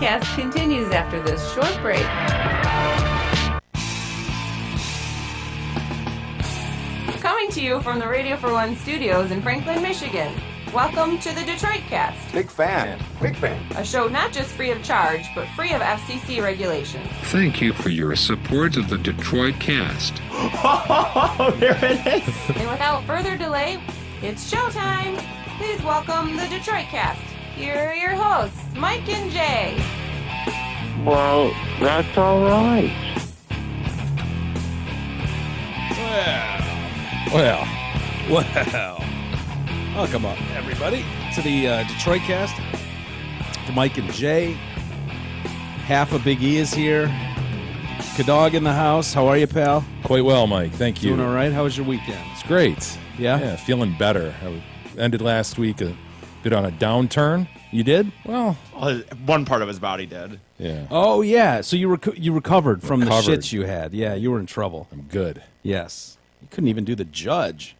Cast continues after this short break. Coming to you from the Radio for One studios in Franklin, Michigan. Welcome to the Detroit Cast. Big fan. A show not just free of charge, but free of FCC regulations. Thank you for your support of the Detroit Cast. Oh, there it is. And without further delay, it's showtime. Please welcome the Detroit Cast. Here are your hosts, Mike and Jay. Well, that's all right. Well. Welcome up, everybody, to the Detroit Cast. To Mike and Jay. Half of Big E is here. Kadog in the house. How are you, pal? Quite well, Mike. Thank you. Doing all right? How was your weekend? It's great. Yeah? Feeling better. I ended last week a bit on a downturn. You did? Well, one part of his body did. yeah. Oh, yeah. So you recovered from the Recovered. shits you had. Yeah, you were in trouble. I'm good. Yes. You couldn't even do the judge.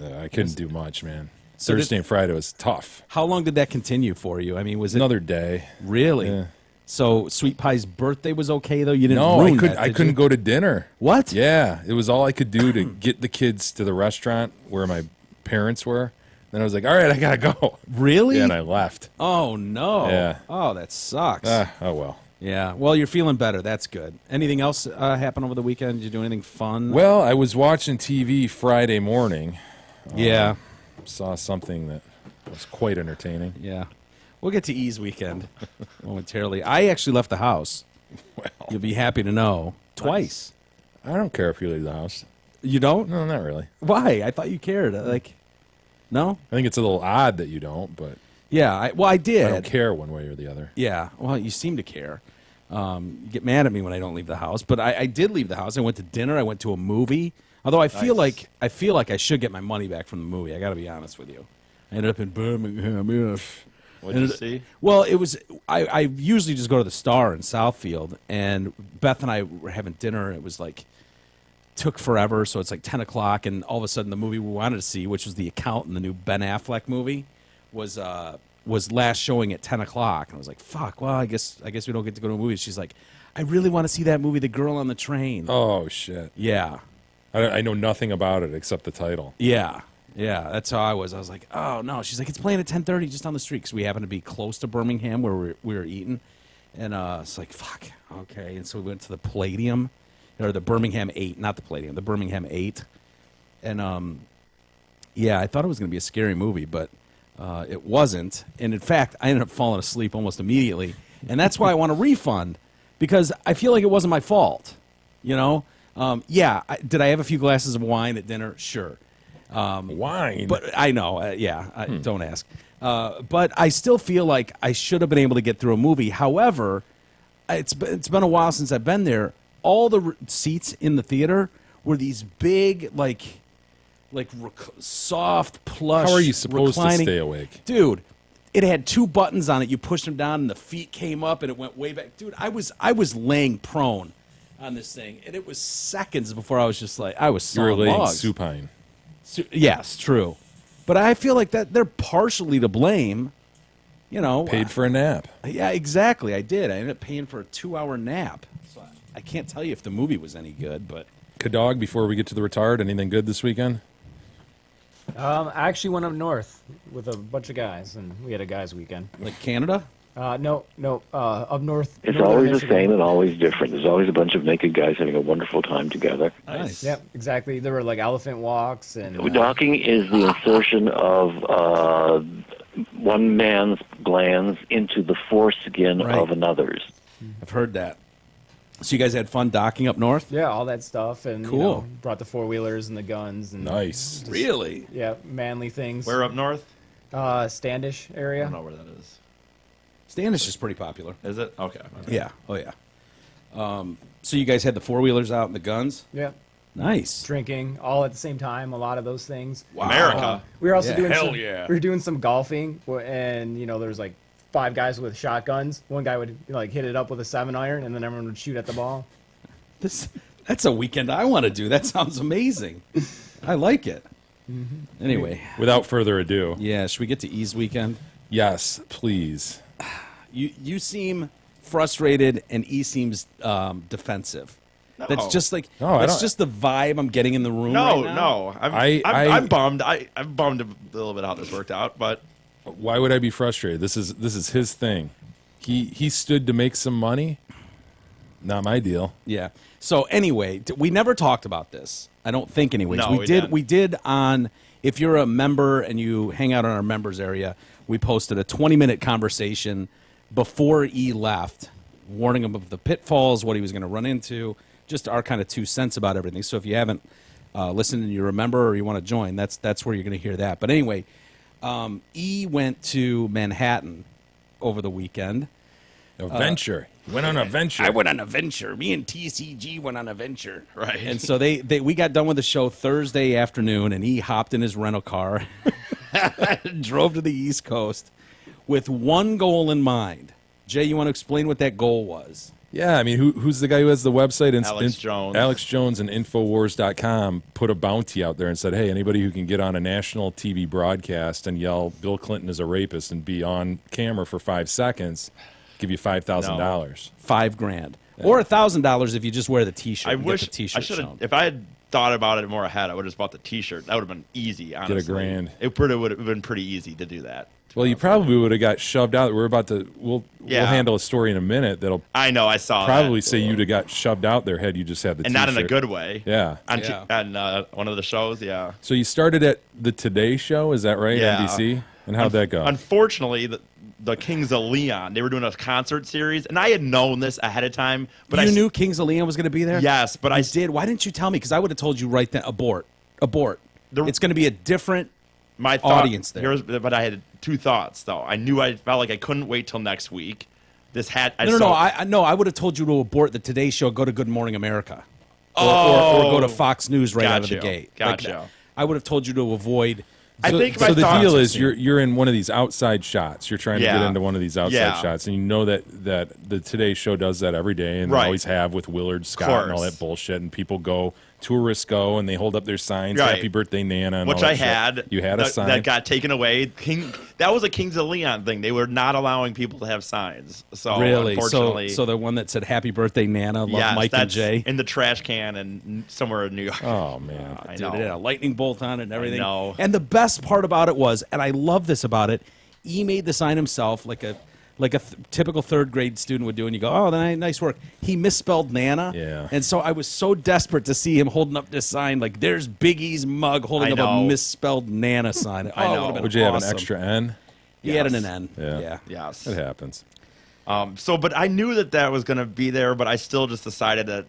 I couldn't do much, man. So Thursday and Friday was tough. How long did that continue for you? I mean, was it Another day. really? Yeah. So Sweet Pie's birthday was okay though. You didn't. No, ruin I that, couldn't go to dinner. What? Yeah, it was all I could do to get the kids to the restaurant where my parents were. Then I was like, all right, I gotta go. Really? Yeah, and I left. Oh no. Yeah. Oh, that sucks. Oh well. Yeah. Well, you're feeling better. That's good. Anything else happen over the weekend? Did you do anything fun? Well, I was watching TV Friday morning. Yeah. Saw something that was quite entertaining. Yeah. We'll get to E's weekend momentarily. I actually left the house. Well, You'll be happy to know. Twice. I don't care if you leave the house. You don't? No, not really. Why? I thought you cared. No? I think it's a little odd that you don't, but Yeah. I did. I don't care one way or the other. Yeah, well, you seem to care. You get mad at me when I don't leave the house, but I did leave the house. I went to dinner. I went to a movie. Although I feel like I should get my money back from the movie. I got to be honest with you. I ended up in Birmingham. Yeah. What did you see? Well, it was. I usually just go to the Star in Southfield, and Beth and I were having dinner. And it was took forever, so it's 10 o'clock, and all of a sudden the movie we wanted to see, which was The Accountant, the new Ben Affleck movie, was last showing at 10 o'clock. And I was like, fuck, well, I guess we don't get to go to a movie. She's like, I really want to see that movie, The Girl on the Train. Oh, shit. Yeah. I know nothing about it except the title. Yeah. Yeah, that's how I was. I was like, oh, no. She's like, it's playing at 10:30 just on the street because we happen to be close to Birmingham where we were eating. And it's like, fuck, okay. And so we went to the Palladium, or the Birmingham 8, not the Palladium, the Birmingham 8. And, yeah, I thought it was going to be a scary movie, but it wasn't. And, in fact, I ended up falling asleep almost immediately. And that's why I want a refund, because I feel like it wasn't my fault, you know? Yeah, did I have a few glasses of wine at dinner? Sure. Wine? But I know, don't ask. But I still feel like I should have been able to get through a movie. However, it's been a while since I've been there. All the seats in the theater were these big, soft, plush. How are you supposed reclining. to stay awake? Dude, it had two buttons on it. You pushed them down, and the feet came up, and it went way back. Dude, I was laying prone on this thing, and it was seconds before I was just I was You were sawing laying logs. supine. Yes, true. But I feel like that they're partially to blame. You know, Paid for a nap. Yeah, exactly. I did. I ended up paying for a 2-hour nap. So I can't tell you if the movie was any good, but Kadog, before we get to the retard, anything good this weekend? I actually went up north with a bunch of guys, and we had a guys' weekend. Like Canada? No, up north. It's northern always the Michigan. same and always different. There's always a bunch of naked guys having a wonderful time together. Nice. Yep, exactly. There were elephant walks and. Docking is the insertion of one man's glands into the foreskin Right. of another's. I've heard that. So you guys had fun docking up north? Yeah, all that stuff, and Cool. brought the 4-wheelers and the guns and Nice. Really? yeah, manly things. Where up north? Standish I area. don't know where that is. Standish is pretty popular. Is it? Okay. Yeah. Oh, yeah. So you guys had the 4-wheelers out and the guns? Yeah, Nice. drinking all at the same time. A lot of those things. America. We were also Yeah. doing Hell some, yeah. we were doing some golfing, and there's 5 guys with shotguns. One guy would hit it up with a 7-iron, and then everyone would shoot at the ball. That's a weekend I want to do. That sounds amazing. I like it. Anyway, Without further ado, yeah, should we get to E's weekend? yes, please. You seem frustrated, and E seems defensive. That's No. just like No, I that's don't- just the vibe I'm getting in the room. No, right now. no. I'm bummed. I'm bummed a little bit how this worked out, but Why would I be frustrated? This is his thing. He stood to make some money. Not my deal. Yeah. So anyway, we never talked about this. I don't think, anyways. No, we we did. didn't. We did on. If you're a member and you hang out on our members area, we posted a 20-minute conversation before E left, warning him of the pitfalls, what he was going to run into, just our kind of 2 cents about everything. So if you haven't listened and you remember or you want to join, that's where you're going to hear that. But anyway, E went to Manhattan over the weekend. A venture. He went on a venture. I went on a venture. Me and TCG went on a venture. Right. And so we got done with the show Thursday afternoon, and he hopped in his rental car, drove to the East Coast with one goal in mind. Jay, you want to explain what that goal was? Yeah, I mean, who's the guy who has the website? Alex Jones. Alex Jones and Infowars.com put a bounty out there and said, hey, anybody who can get on a national TV broadcast and yell Bill Clinton is a rapist and be on camera for 5 seconds, give you $5,000. $5,000 or $1,000 if you just wear the T-shirt. I and wish get the T-shirt I should have. shown. If I had thought about it more ahead, I would have just bought the T-shirt. That would have been easy. Honestly, $1,000. It would have been pretty easy to do that. Well, you probably would have got shoved out. We'll Yeah. handle a story in a minute that'll I know. I saw probably that. say you'd have got shoved out there had you just had the and T-shirt. not in a good way. Yeah. On one of the shows. Yeah. So you started at the Today Show, is that right? Yeah. NBC? And how'd that go? Unfortunately, the Kings of Leon, they were doing a concert series, and I had known this ahead of time. But you I knew Kings of Leon was going to be there? Yes, but I did. Why didn't you tell me? Because I would have told you right then. Abort. The- It's going to be a different my thought, audience there. But I had 2 thoughts though. I felt like I couldn't wait till next week. This had No. I would have told you to abort the Today Show. Go to Good Morning America, or go to Fox News right out of the Gotcha. gate. Gotcha. I would have told you to avoid. I think my so the thoughts- deal is you're in one of these outside shots. You're trying to get Yeah. into one of these outside Yeah. shots, and you know that the Today Show does that every day, and they Right. always have with Willard Scott and all course. that bullshit. And people go, tourists go, and they hold up their signs, Right. "Happy Birthday, Nana," and which all that I shit. had. You had a that, sign that got taken away. That was a Kings of Leon thing. They were not allowing people to have signs. So Really? unfortunately, So the one that said "Happy Birthday, Nana," love yes, Mike and that's Jay. in the trash can and somewhere in New York. Oh man, I Dude, know. it had a lightning bolt on it and everything. know. And the best part about it was, and I love this about it, he made the sign himself, like a typical 3rd grade student would do, and you go, "Oh, nice work." He misspelled Nana, Yeah. And so I was so desperate to see him holding up this sign, like there's Biggie's mug holding I up a know. misspelled Nana sign. I Oh, it know. would've been would you have an awesome. extra N? He added Yes. an N. Yeah. Yeah. Yes. It happens. But I knew that was going to be there, but I still just decided that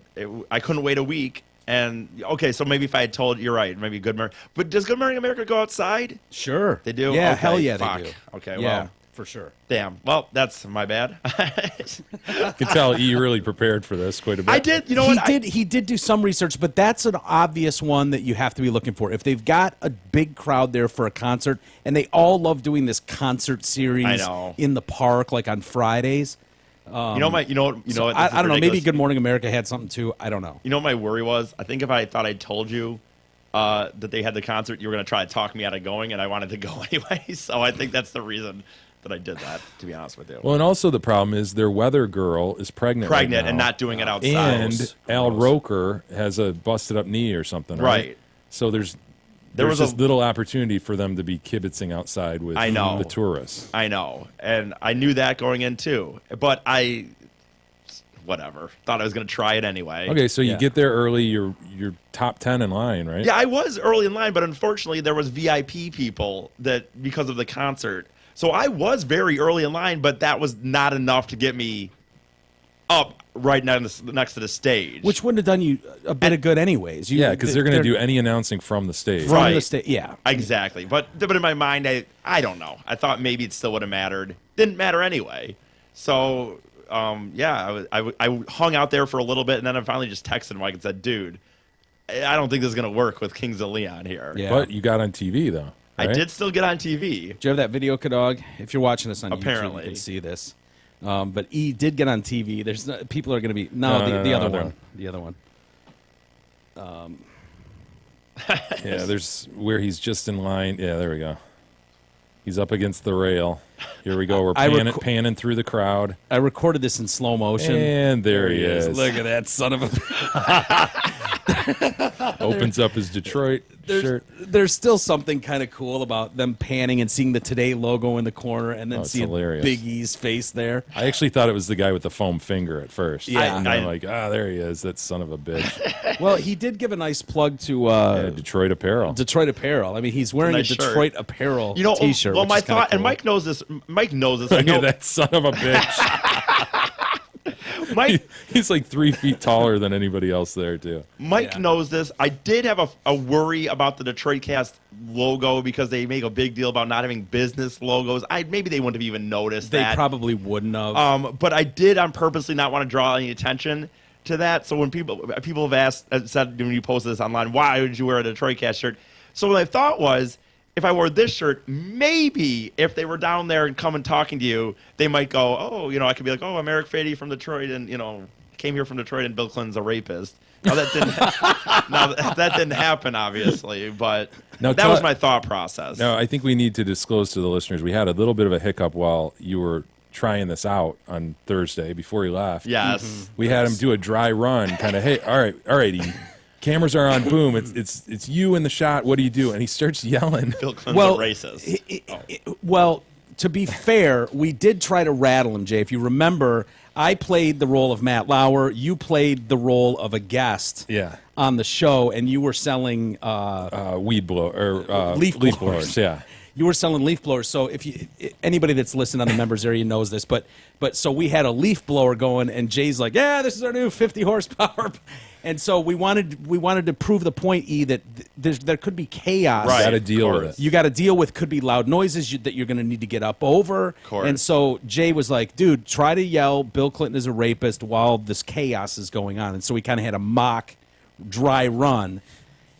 I couldn't wait a week. And okay, so maybe if I had told you're right, maybe Good Morning. But does Good Morning America go outside? Sure. They do? Yeah, Okay, hell yeah, fuck. they do. Okay, yeah, well. for sure. Damn. Well, that's my bad. You can tell E really prepared for this quite a bit. I did. You know what? He did do some research, but that's an obvious one that you have to be looking for. If they've got a big crowd there for a concert, and they all love doing this concert series I know. in the park, like on Fridays. You know what? So This is I don't know. Maybe ridiculous. Good Morning America had something too. I don't know. You know what my worry was? I think if I thought I told you that they had the concert, you were going to try to talk me out of going, and I wanted to go anyway. So I think that's the reason that I did that, to be honest with you. Well, and also the problem is their weather girl is pregnant. right Pregnant and now. not doing it outside. And Al Roker has a busted up knee or something, right? Right. So there's There was just a- little opportunity for them to be kibitzing outside with I know. the tourists. I know, and I knew that going in too. But whatever, thought I was going to try it anyway. Okay, so you Yeah. get there early. You're top 10 in line, right? Yeah, I was early in line, but unfortunately there was VIP people that because of the concert. So I was very early in line, but that was not enough to get me up right next to the stage. Which wouldn't have done you a bit of good, anyways. Yeah, because they're going to do any announcing from the stage. from Right. the state. Yeah, Exactly. But in my mind, I don't know. I thought maybe it still would have mattered. Didn't matter anyway. So, I hung out there for a little bit, and then I finally just texted Mike and said, dude, I don't think this is going to work with Kings of Leon here. Yeah. But you got on TV, though. I right? did still get on TV. Do you have that video, Kadog? If you're watching this on Apparently. YouTube, you can see this. But E did get on TV. There's no, people are going to be the other no. one. The other one. Yeah, there's where he's just in line. Yeah, there we go. He's up against the rail. Here we go. We're panning through the crowd. I recorded this in slow motion. And there he is. Look at that son of a... Opens up his Detroit shirt. There's still something kind of cool about them panning and seeing the Today logo in the corner and then it's seeing hilarious. Big E's face there. I actually thought it was the guy with the foam finger at first. Yeah. And then I'm like, there he is. That son of a bitch. Well, he did give a nice plug to Detroit Apparel. Detroit Apparel. I mean, he's wearing a nice shirt. Detroit Apparel You know, T-shirt. well, which my is kinda thought, and cool. Mike knows this. Mike knows this. I Look at know that son of a bitch. Mike. He's like 3 feet taller than anybody else there, too. Mike Yeah. knows this. I did have a worry about the Detroit Cast logo because they make a big deal about not having business logos. Maybe they wouldn't have even noticed They that. probably wouldn't have. But I did on purposely not want to draw any attention to that. So when people have said when you posted this online, why would you wear a Detroit Cast shirt? So what I thought was, if I wore this shirt, maybe if they were down there and coming talking to you, they might go, oh, I could be like, oh, I'm Eric Fady from Detroit, and came here from Detroit, and Bill Clinton's a rapist. Now that didn't happen, obviously, but Now, that was my thought process. No, I think we need to disclose to the listeners we had a little bit of a hiccup while you were trying this out on Thursday before you left. Yes, We had him do a dry run, kind of, hey, all right, E. Cameras are on. Boom! It's you in the shot. What do you do? And he starts yelling. Bill Clinton's a racist. Well, to be fair, we did try to rattle him, Jay. If you remember, I played the role of Matt Lauer. You played the role of a guest on the show, and you were selling weed blow or leaf blowers. Yeah. You were selling leaf blowers. So if anybody that's listened on the members area knows this, but so we had a leaf blower going, and Jay's like, yeah, this is our new 50 horsepower. And so we wanted to prove the point, E, that there could be chaos. Right. Got to deal with it. You got to deal with could be loud noises that you're going to need to get up over. And so Jay was like, dude, try to yell Bill Clinton is a rapist while this chaos is going on. And so we kind of had a mock dry run.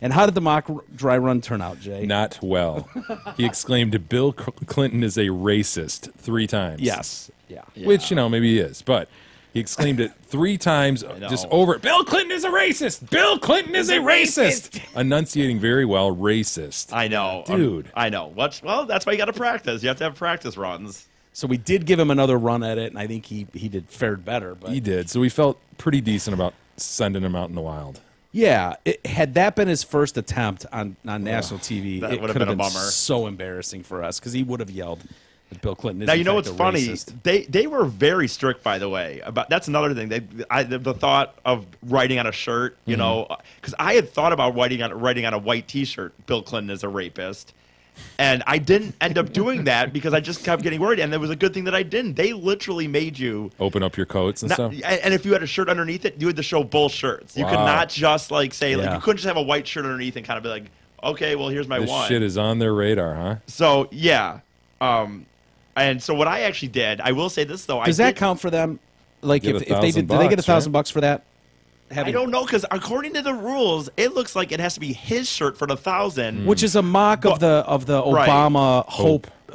And how did the mock dry run turn out, Jay? Not well. He exclaimed, Bill Clinton is a racist 3 times. Yes. Yeah. Which, maybe he is. But he exclaimed it 3 times just over. Bill Clinton is a racist. Bill Clinton is a racist. Enunciating very well, racist. I know, dude. I know. Well, that's why you got to practice. You have to have practice runs. So we did give him another run at it, and I think he fared better. But He did. So we felt pretty decent about sending him out in the wild. yeah, had that been his first attempt on national TV, that it would have could have been a been bummer. so embarrassing for us because he would have yelled that Bill Clinton is Now in you know fact what's a funny? racist. They were very strict, by the way. That's another thing. The thought of writing on a shirt, because I had thought about writing on a white T-shirt, Bill Clinton is a rapist, and I didn't end up doing that because I just kept getting worried. And it was a good thing that I didn't. They literally made you Open up your coats and stuff. and if you had a shirt underneath it, you had to show both shirts. You could Wow. not just say Yeah. you couldn't just have a white shirt underneath and kind of be like, okay, well here's my This one. shit is on their radar, huh? So yeah, and so what I actually did, I will say this though, Does that count for them? Like Get if they did $1,000 they get bucks, $1,000 for that? I don't know because according to the rules, it looks like it has to be his shirt for the 1,000. Which is a mock of the Right. Obama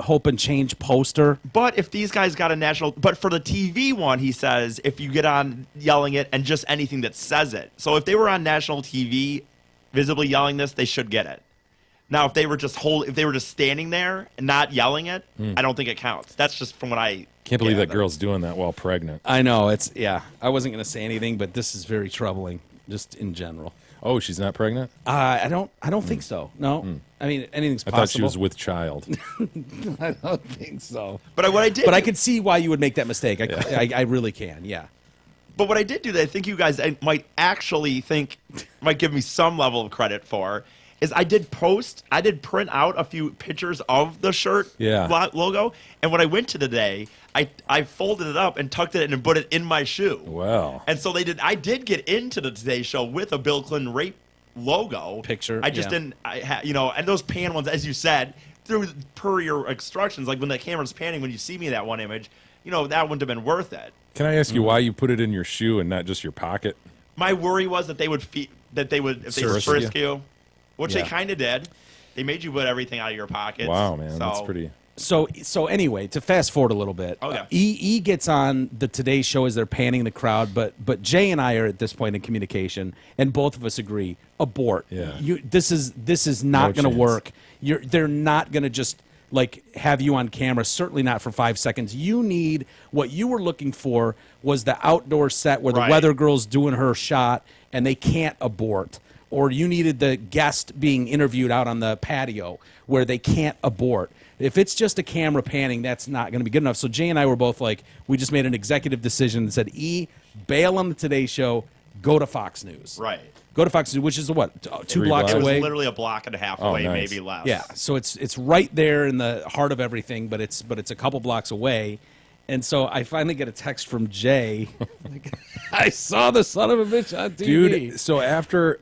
Hope and Change poster. But if these guys got a national, but for the TV one, he says if you get on yelling it and just anything that says it. So if they were on national TV, visibly yelling this, they should get it. Now, if they were just standing there and not yelling it, I don't think it counts. That's just from what I Can't believe that gathered. girl's doing that while pregnant. I know I wasn't going to say anything, but this is very troubling, just in general. Oh, she's not pregnant? I don't think so. No, I mean anything's I possible. thought she was with child. I don't think so. But what I did, But I could see why you would make that mistake. I really can. Yeah. But what I did do that I think you guys might actually might give me some level of credit for is I did print out a few pictures of the shirt logo, and when I went to today, I folded it up and tucked it in and put it in my shoe. Well. And so I did get into the Today Show with a Bill Clinton rape logo Picture, I just yeah. didn't, and those pan ones, as you said, per your instructions, like when the camera's panning, when you see me in that one image, that wouldn't have been worth it. Can I ask you why you put it in your shoe and not just your pocket? My worry was that they would if they Search frisk you, which they Yeah. kind of did. They made you put everything out of your pockets. Wow, man, So- that's pretty. So anyway, to fast forward a little bit, Okay. E gets on the Today Show as they're panning the crowd, but Jay and I are at this point in communication, and both of us agree, abort. Yeah. This is not No going to chance. work. They're not going to just like have you on camera. Certainly not for 5 seconds. You need what you were looking for was the outdoor set where the Right. weather girl's doing her shot and they can't abort. Or you needed the guest being interviewed out on the patio where they can't abort. If it's just a camera panning, that's not going to be good enough. So Jay and I were both like, we just made an executive decision and said, bail on the Today Show, go to Fox News. Right. Go to Fox News, which is what, 2 3 blocks It was away? literally a block and a half Oh, away, nice. maybe less. Yeah, so it's right there in the heart of everything, but it's a couple blocks away. And so I finally get a text from Jay. Like, I saw the son of a bitch on TV. Dude, so after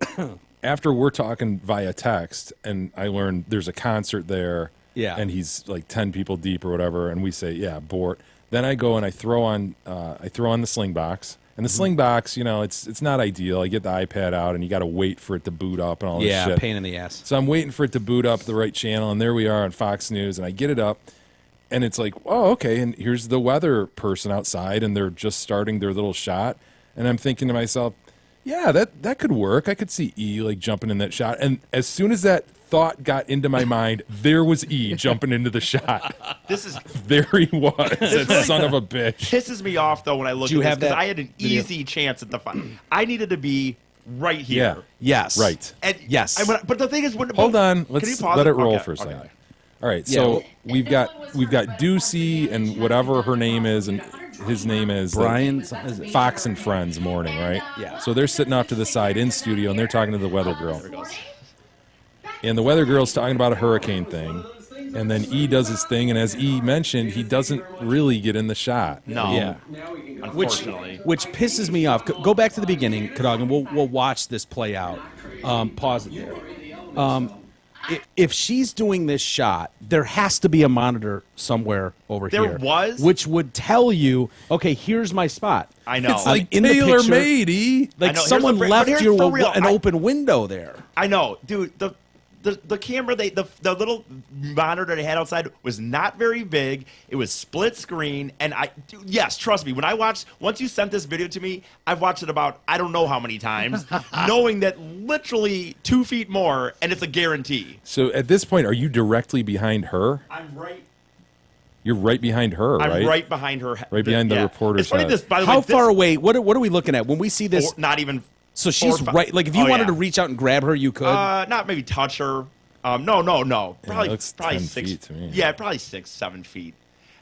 we're talking via text and I learned there's a concert there, Yeah. and he's like 10 people deep or whatever, and we say, yeah, abort. Then I go and I throw on the Sling Box. And the Sling Box, you know, it's not ideal. I get the iPad out and you got to wait for it to boot up and all this Yeah, shit. pain in the ass. So I'm waiting for it to boot up the right channel, and there we are on Fox News, and I get it up, and it's like, oh, okay, and here's the weather person outside, and they're just starting their little shot, and I'm thinking to myself, yeah, that could work. I could see E like jumping in that shot, and as soon as that thought got into my mind, there was E jumping into the shot. This is There he was, that son of a bitch. pisses me off though when I look Do you at this have because that I had an video? easy chance at the fun. I needed to be right here. Yeah. Yes. Right. And Yes. But the thing is, when Hold on, can you let's pause let it roll Okay, for a second. okay. All right, Yeah. so we've got Ducey and whatever her name is, and his name is Brian, something, is it? Fox and Friends morning, right? Yeah. So they're sitting off to the side in studio, and they're talking to the weather girl. And the weather girl's talking about a hurricane thing, and then E does his thing, and as E mentioned, he doesn't really get in the shot. No. Yeah. Unfortunately. Which pisses me off. Go back to the beginning, Cadogan. We'll watch this play out. Pause it there. If she's doing this shot, there has to be a monitor somewhere over There here. was? Which would tell you, okay, here's my spot. I know. It's like in the picture- tailor-made, E. I Like know. Here's someone the- but left here's you for real. an open window there. I know, dude. The camera, the little monitor they had outside was not very big. It was split screen, and yes, trust me. When I watched, once you sent this video to me, I've watched it about I don't know how many times, knowing that literally 2 feet more, and it's a guarantee. So at this point, are you directly behind her? I'm right. You're right behind her, right? I'm right behind her. Right behind the yeah. reporter's It's funny. head. This, by the How way, this- far away? What are we looking at when we see this? Not even. So 4 she's or 5 right. Like if you Oh, wanted yeah. to reach out and grab her, you could. Not maybe touch her. No. Probably, it looks probably 10 6 feet to me. Yeah, probably 6, 7 feet.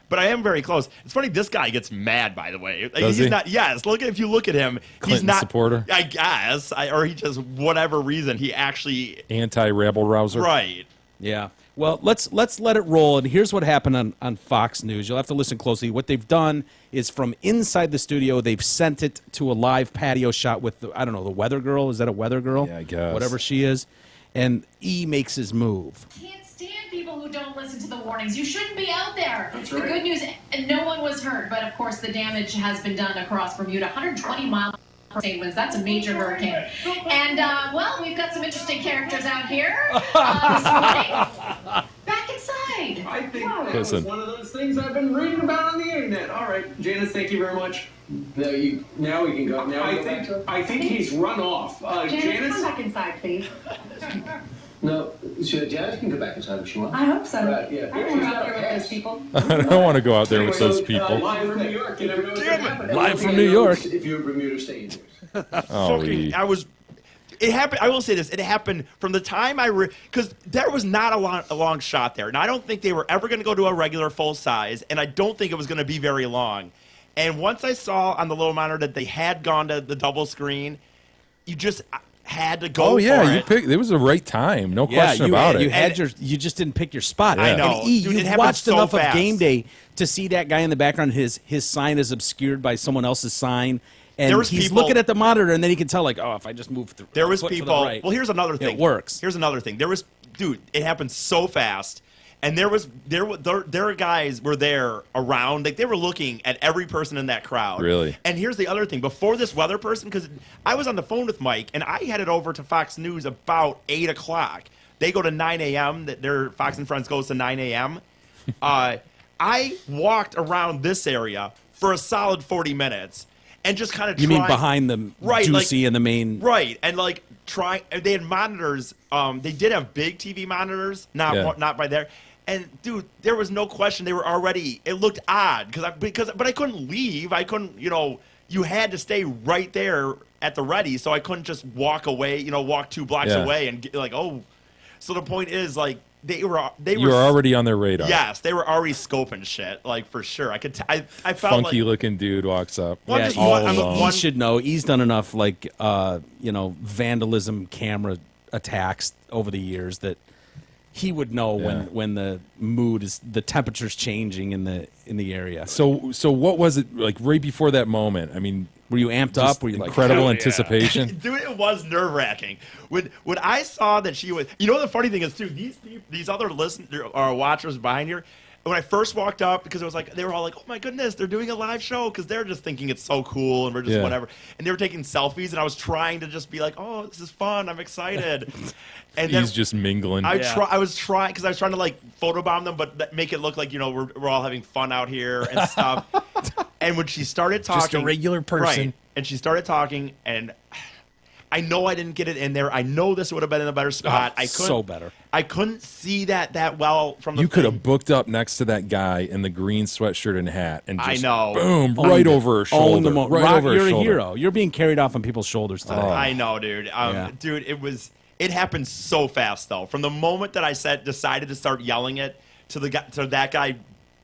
But I am very close. It's funny. This guy gets mad. By the way, like, Does he's he? not. Yes. Look, if you look at him, he's Clinton not supporter? I guess, or he just whatever reason he actually Anti-rabble rouser. right. Yeah. Well, let's let it roll. And here's what happened on Fox News. You'll have to listen closely. What they've done is from inside the studio, they've sent it to a live patio shot with, the weather girl. Is that a weather girl? Yeah, I guess. Whatever she is. And E makes his move. Can't stand people who don't listen to the warnings. You shouldn't be out there. The good news, no one was hurt, but of course the damage has been done across Bermuda. 120 miles per day winds. That's a major hurricane. And, well, we've got some interesting characters out here this morning. Back inside. I think that Listen. was one of those things I've been reading about on the internet. All right, Janice, thank you very much. Now we can go. Now we go back to it? I think he's run off. Janice, come back inside, please. No, Janice can go back inside if she wants. I hope so. Right, yeah. I don't want to out here with those people. I don't want to go out there with those So, people. live from New York. You never know what's Damn gonna it. happen. Live One from thing New I know York. is if you're in Bermuda, stay indoors. Oh, Fucking, E. It happened. I will say this. It happened from the time because there was not a long shot there, and I don't think they were ever going to go to a regular full size, and I don't think it was going to be very long. And once I saw on the little monitor that they had gone to the double screen, you just had to go. Oh yeah, for you it. picked. It was the right time. No Yeah, question you about had, it. you had you just didn't pick your spot. I know. And E, Dude, it you've happened watched so enough fast. of Game Day to see that guy in the background. His sign is obscured by someone else's sign. And There was he's people- looking at the monitor, and then he can tell, like, oh, if I just move through. There was foot to the people. right. Well, here's another thing. It works. Here's another thing. It happened so fast, and there were guys were there around. Like they were looking at every person in that crowd. Really? And here's the other thing. Before this weather person, because I was on the phone with Mike, and I headed over to Fox News about 8 o'clock. They go to 9 a.m. Their Fox and Friends goes to 9 a.m. I walked around this area for a solid 40 minutes. And just kind of You mean behind the Right, Ducey like- and the main? Right, and they had monitors. They did have big TV monitors, Yeah. not by there. And dude, there was no question they were already. It looked odd but I couldn't leave. I couldn't, you had to stay right there at the ready, so I couldn't just walk away, walk 2 blocks away and get like, oh. So the point is, like, you were already on their radar. Yes, they were already scoping shit, like, for sure. I felt funky like, looking dude walks up. Well, Yeah, just all one- alone. he should know. He's done enough, like, vandalism camera attacks over the years that he would know when the temperature's changing in the area. So what was it like right before that moment? I mean, were you amped just up? Were you like, incredible hell yeah. anticipation? Dude, it was nerve wracking. When I saw that she was, the funny thing is too, these other listeners or watchers behind here, when I first walked up, because it was like they were all like, "Oh my goodness, they're doing a live show," because they're just thinking it's so cool and we're just whatever. And they were taking selfies, and I was trying to just be like, "Oh, this is fun. I'm excited." And He's just mingling. I was trying because I was trying to like photobomb them, but make it look like we're all having fun out here and stuff. And when she started talking, Just a regular person. right? And she started talking, and I know I didn't get it in there. I know this would have been in a better spot. I couldn't, so better. I couldn't see that well from the. You could thing. have booked up next to that guy in the green sweatshirt and hat, and just I know. boom, right over her shoulder. Right Rock, over her you're a shoulder. hero. You're being carried off on people's shoulders today. I know, dude. Dude, it happened so fast though. From the moment that I decided to start yelling it to that guy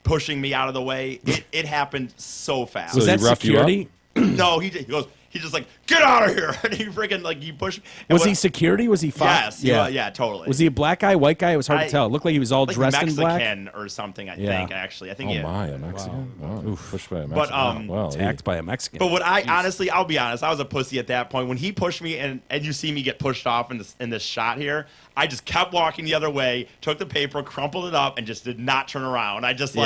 pushing me out of the way, it happened so fast. So Was that he roughed you up? security? No, he goes. He's just like, get out of here, and he freaking like you push. Was he security? Was he? Yes. Yeah, totally. Was he a black guy, white guy? It was hard to tell. It looked like he was all like dressed in black. Mexican or something? I Yeah. think actually. I think. Oh my, a Mexican? Wow. Pushed by a But, Mexican. Wow, Attacked by a Mexican. But honestly, I'll be honest, I was a pussy at that point. When he pushed me and you see me get pushed off in this shot here, I just kept walking the other way, took the paper, crumpled it up, and just did not turn around. I just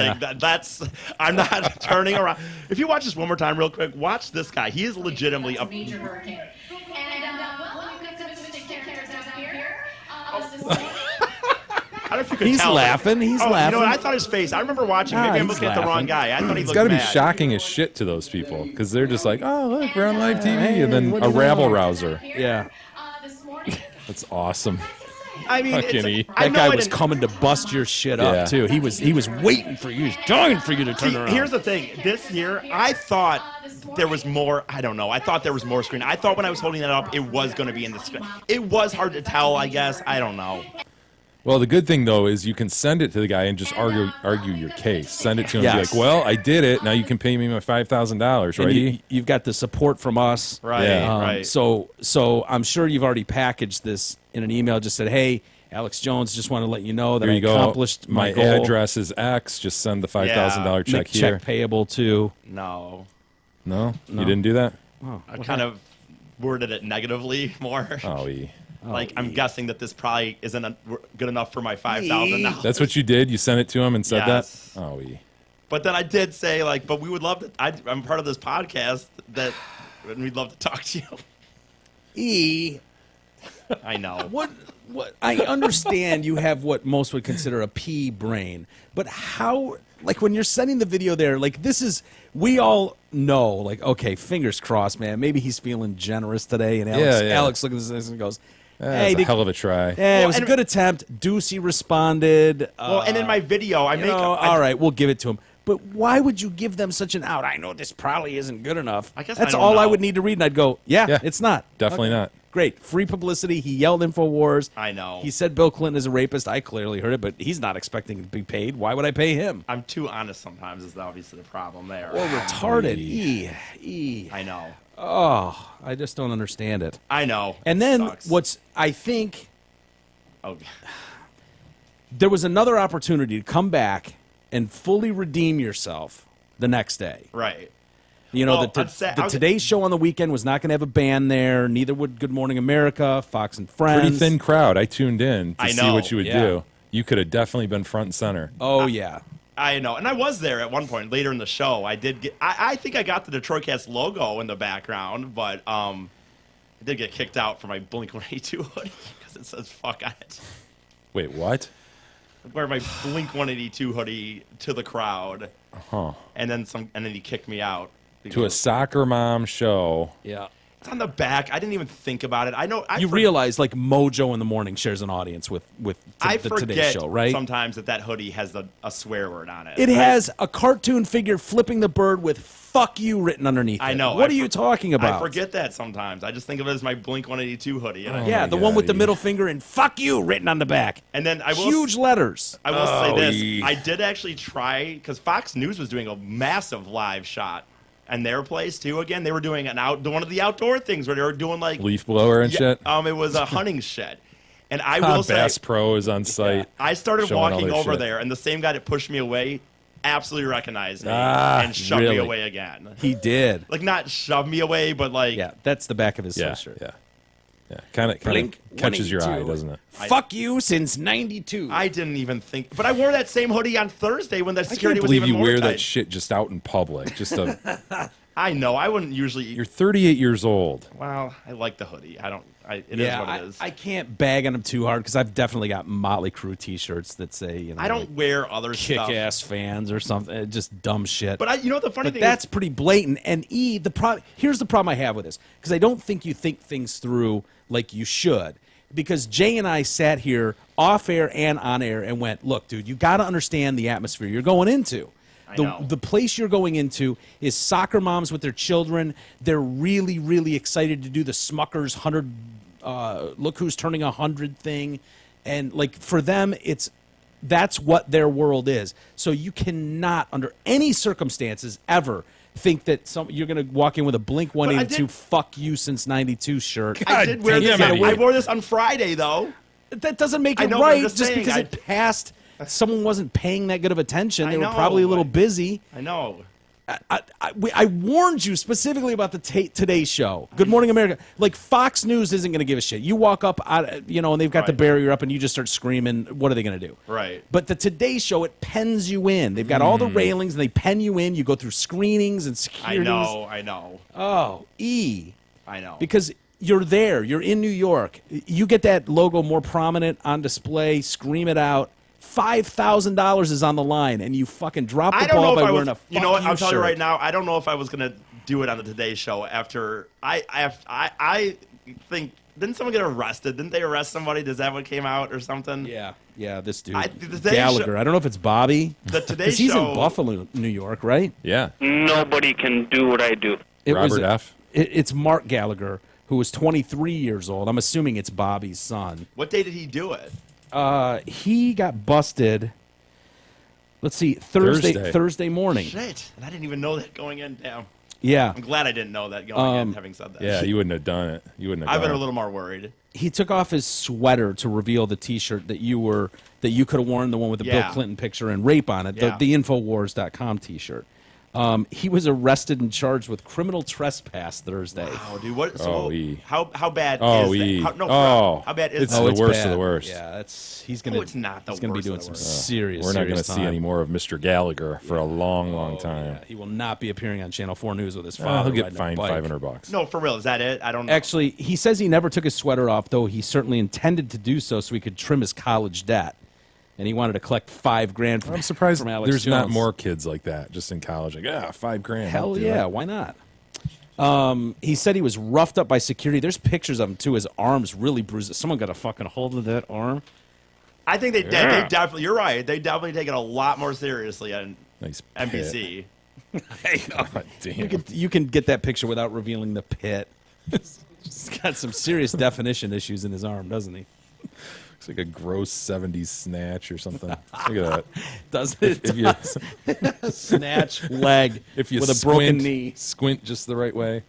I'm not turning around. If you watch this one more time real quick, watch this guy. He is legitimately That's a major hurricane. And well, we've got some interesting characters out here. This morning. I don't know if you could He's tell. laughing. He's You laughing. know what? I thought his face. I remember watching. Ah, Maybe I'm he's looking at the wrong laughing. guy. I thought he It's looked got to be mad. shocking as shit to those people because they're just like, oh, look, we're on live TV, Hey, and then what a do you rabble know? rouser. Yeah. This morning. That's awesome. I mean, Fucking E. That guy was coming to bust your shit Yeah. up too. He was waiting for you. He was dying for you to turn See, around. here's the thing. This year, I thought there was more. I don't know. I thought there was more screen. I thought when I was holding that up, it was going to be in the screen. It was hard to tell, I guess. I don't know. Well, the good thing though is you can send it to the guy and just argue your case. Send it to him. And Yes. be like, well, I did it. Now you can pay me my $5,000, right? And you've got the support from us. Right, Yeah. right. So I'm sure you've already packaged this in an email. Just said, hey, Alex Jones, just want to let you know that There I you go. accomplished my goal. address is X. Just send the $5,000 check Make here. check payable to. No. No, you didn't do that. I kind of worded it negatively more. Oh, E. Like, I'm guessing that this probably isn't good enough for my $5,000. That's what you did. You sent it to him and said Yes. that. Oh, E. But then I did say, like, but we would love to. I'm part of this podcast and we'd love to talk to you. E. I know. What I understand you have what most would consider a pea brain, but how, like, when you're sending the video there, like, this is, we all know, like, okay, fingers crossed, man, maybe he's feeling generous today, and Alex looks at this and goes, hey, That's a hell of a try. it was a and- good attempt. Ducey responded. Well, and in my video, I make. all right, we'll give it to him. But why would you give them such an out? I know this probably isn't good enough. I guess that's I don't all I know. would need to read, and I'd go, yeah. It's not. Definitely not. Great. Free publicity. He yelled InfoWars. I know. He said Bill Clinton is a rapist. I clearly heard it, but he's not expecting to be paid. Why would I pay him? I'm too honest sometimes is obviously the problem there. Or retarded. I know. Oh, I just don't understand it. I know. And then Sucks. I think Oh, there was another opportunity to come back and fully redeem yourself the next day. right. You know, Well, the Today Show on the weekend was not going to have a band there. Neither would Good Morning America, Fox and Friends. Pretty thin crowd. I tuned in to I see know. what you would Yeah. do. You could have definitely been front and center. Oh, yeah. I know. And I was there at one point later in the show. I did get. I think I got the Detroit Cast logo in the background, but I did get kicked out for my Blink-182 hoodie because it says "fuck" on it. Wait, what? I wear my Blink-182 hoodie to the crowd, Huh. and then he kicked me out. To a soccer mom show. Yeah. It's on the back. I didn't even think about it. I know. You realize like Mojo in the Morning shares an audience with I the forget Today Show, right? sometimes that hoodie has a swear word on it. It right? has a cartoon figure flipping the bird with "fuck you" written underneath. I know. What are you talking about? I forget that sometimes. I just think of it as my Blink-182 hoodie. And Yeah, the one with the middle finger and "fuck you" written on the back. And then I will huge letters. I will say this: I did actually try because Fox News was doing a massive live shot. And their place too. Again, they were doing one of the outdoor things where they were doing like leaf blower and shit. It was a hunting shed, and I will say Bass Pro is on site. I started showing all walking their over shit. there, and the same guy that pushed me away absolutely recognized me and shoved really? me away again. He did. Like not shove me away, but like Yeah, that's the back of his Yeah, sweatshirt. yeah. Kind of catches your eye, doesn't it? Fuck you since '92. I didn't even think. But I wore that same hoodie on Thursday when the I security can't was believe even you more wear tight. that shit just out in public. Just a. I know. I wouldn't usually. You're 38 years old. Well, I like the hoodie. It is what it is. I can't bag on him too hard because I've definitely got Motley Crue T-shirts that say, you know, I don't wear other stuff. kick-ass fans or something, just dumb shit. But you know what the funny But thing that's is? pretty blatant. And here's the problem I have with this, because I don't think you think things through like you should. Because Jay and I sat here off air and on air and went, look, dude, you got to understand the atmosphere you're going into. The place you're going into is soccer moms with their children. They're really, really excited to do the Smucker's 100, look who's turning 100 thing. And like for them, that's what their world is. So you cannot, under any circumstances, ever think that you're going to walk in with a Blink-182 "fuck you since '92" shirt. I did wear this. I wore this on Friday though. That doesn't make I it know, but I'm right just just saying, because it passed. Someone wasn't paying that good of attention. They were probably a little busy. I know. I warned you specifically about the Today Show. Good Morning America. Like Fox News isn't going to give a shit. You walk up, and they've got the barrier up, and you just start screaming. What are they going to do? Right. But the Today Show, it pens you in. They've got all the railings, and they pen you in. You go through screenings and securities. I know. Oh, I know. Because you're there. You're in New York. You get that logo more prominent on display. Scream it out. $5,000 is on the line, and you fucking drop the ball by wearing a fuck you know what? I'll tell you shirt. right now. I don't know if I was gonna do it on the Today Show after I think didn't someone get arrested? Didn't they arrest somebody? Does that what came out or something? Yeah, this dude the Today Gallagher. Show- I don't know if it's Bobby. The Today Because he's Show- in Buffalo, New York, right? Yeah. Nobody can do what I do. Robert F. It's Mark Gallagher, who was 23 years old. I'm assuming it's Bobby's son. What day did he do it? He got busted. Let's see, Thursday morning. Shit, and I didn't even know that going in. Damn. Yeah. I'm glad I didn't know that going in. Having said that, Yeah, you wouldn't have done it. You wouldn't have. I've been done a it. little more worried. He took off his sweater to reveal the T-shirt that you could have worn, the one with the Bill Clinton picture and rape on it, the Infowars.com T-shirt. He was arrested and charged with criminal trespass Thursday. Wow, dude, what? So Oh, how bad Oh, is that? How bad is it's that? the worst bad. of the worst. Yeah, he's gonna. it's not the He's gonna be worst of doing the some worst. serious. We're not going to serious see time. any more of Mr. Gallagher for a long, long time. Yeah, he will not be appearing on Channel 4 News with his father. He'll get riding a fined bike. $500. No, for real. Is that it? I don't know. Actually, he says he never took his sweater off, though he certainly intended to do so he could trim his college debt. And he wanted to collect $5,000 from I'm surprised from Alex there's not Jones. more kids like that just in college. Like, $5,000. Hell I'll do yeah, it. why not? He said he was roughed up by security. There's pictures of him, too. His arm's really bruised. Someone got a fucking hold of that arm. I think they definitely. You're right. They definitely take it a lot more seriously on Nice NBC. God damn. You can get that picture without revealing the pit. He's got some serious definition issues in his arm, doesn't he? Looks like a gross 70s snatch or something. Look at that. Doesn't it? If you, Snatch leg if you with a squint, broken knee. Squint just the right way.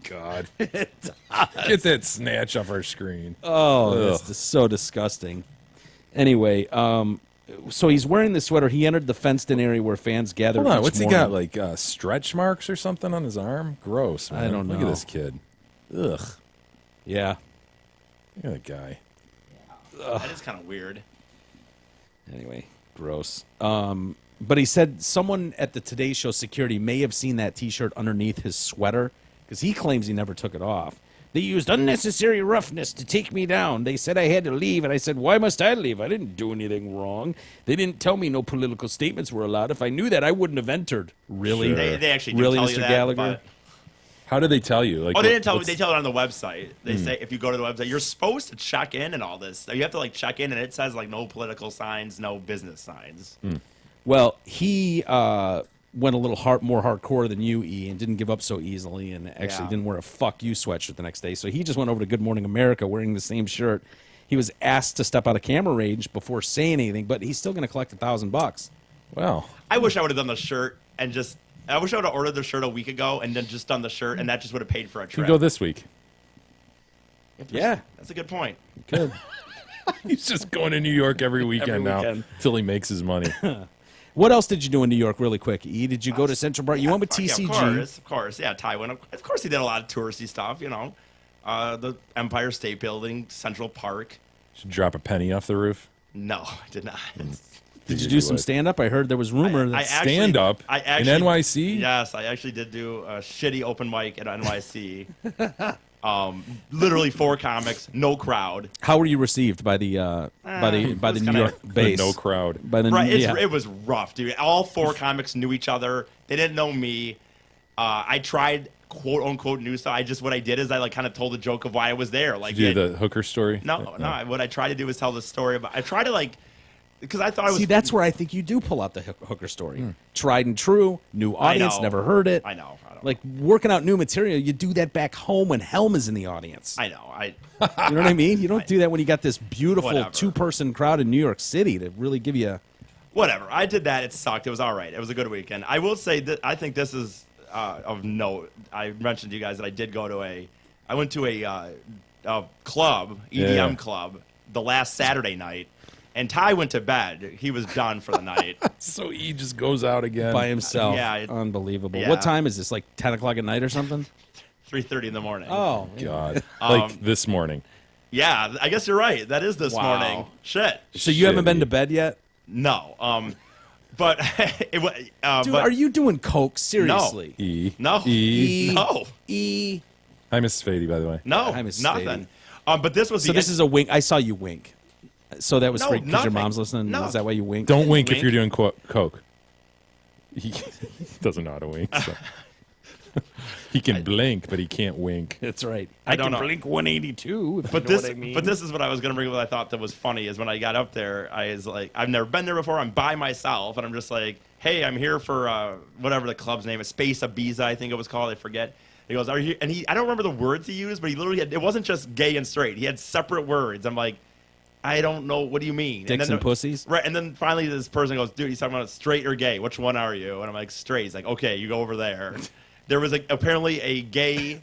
God. Get that snatch off our screen. Oh, Ugh. that's just so disgusting. Anyway, so he's wearing the sweater. He entered the fenced-in area where fans gather. Hold on, each what's he morning. got? Like stretch marks or something on his arm? Gross, man. I don't Look know. at this kid. Ugh. Yeah. Look at that guy. That is kind of weird. Anyway, gross. But he said someone at the Today Show security may have seen that T-shirt underneath his sweater because he claims he never took it off. They used unnecessary roughness to take me down. They said I had to leave, and I said, why must I leave? I didn't do anything wrong. They didn't tell me no political statements were allowed. If I knew that, I wouldn't have entered. Really? They actually do really, tell Mr. you that, Gallagher? but How do they tell you? Like, Oh, they didn't tell me. what's- They tell it on the website. They say if you go to the website, you're supposed to check in and all this. You have to like check in, and it says like no political signs, no business signs. Well, he went a little more hardcore than you, E, and didn't give up so easily, and actually Yeah. didn't wear a "fuck you" sweatshirt the next day. So he just went over to Good Morning America wearing the same shirt. He was asked to step out of camera range before saying anything, but he's still going to collect $1,000. Wow. I wish I would have done the shirt and just. I wish I would have ordered the shirt a week ago and then just done the shirt, and that just would have paid for a You trip. can go this week. Yeah. That's a good point. Good. He's just going to New York every weekend now weekend. until he makes his money. What else did you do in New York, really quick? E, did you go to Central Park? You went with Yeah, TCG. of course. Yeah, Ty went. Of course, he did a lot of touristy stuff. You know, the Empire State Building, Central Park. Should drop a penny off the roof. No, I did not. Did you do some stand up? I heard there was rumor that stand up I in actually, NYC? Yes, I actually did do a shitty open mic at NYC. Literally 4 comics, no crowd. How were you received by the New kinda- York base? No crowd. By the Right, yeah. it was rough, dude. All 4 comics knew each other. They didn't know me. I tried quote unquote new stuff. What I did is I like kind of told the joke of why I was there. Like, Did you do the hooker story? no. What I tried to do is tell the story about. I tried to like, because I thought I was. See, that's where I think you do pull out the hooker story. Tried and true, new audience, know. never heard it. I know. Like working out new material, you do that back home when Helm is in the audience. I know. You know what I mean? You don't do that when you got this beautiful Whatever. 2-person crowd in New York City to really give you. Whatever. I did that. It sucked. It was all right. It was a good weekend. I will say that I think this is of note. I mentioned to you guys that I did go to I went to a club, EDM Yeah. club, the last Saturday night, and Ty went to bed. He was done for the night. So he just goes out again. By himself. Yeah, Unbelievable. yeah. What time is this? Like 10 o'clock at night or something? 3:30 in the morning. Oh, God. Like this morning. Yeah, I guess you're right. That is this Wow. morning. Shit. so you haven't been Shitty. to bed yet? No. But it was. Dude, but, are you doing coke? Seriously? E. No. E. No. E. Hi, Mrs. Fady, by the way. No. Hi, Mrs. Nothing. Fady. But this was. So this is a wink. I saw you wink. So that was No, because your nothing. mom's listening? No. Is that why you wink? Don't wink if Wink. you're doing coke. He doesn't know how to wink. So. He can blink, but he can't wink. That's right. I don't can know. blink 182. If But you know this, what I mean. but this is what I was gonna bring up. That I thought that was funny is when I got up there, I was like, I've never been there before. I'm by myself, and I'm just like, hey, I'm here for whatever the club's name is, Space Ibiza, I think it was called. I forget. He goes, are you? And I don't remember the words he used, but he literally had. It wasn't just gay and straight. He had separate words. I'm like, I don't know. What do you mean? Dicks then and pussies? Right. And then finally, this person goes, dude, he's talking about straight or gay. Which one are you? And I'm like, straight. He's like, okay, you go over there. There was apparently a gay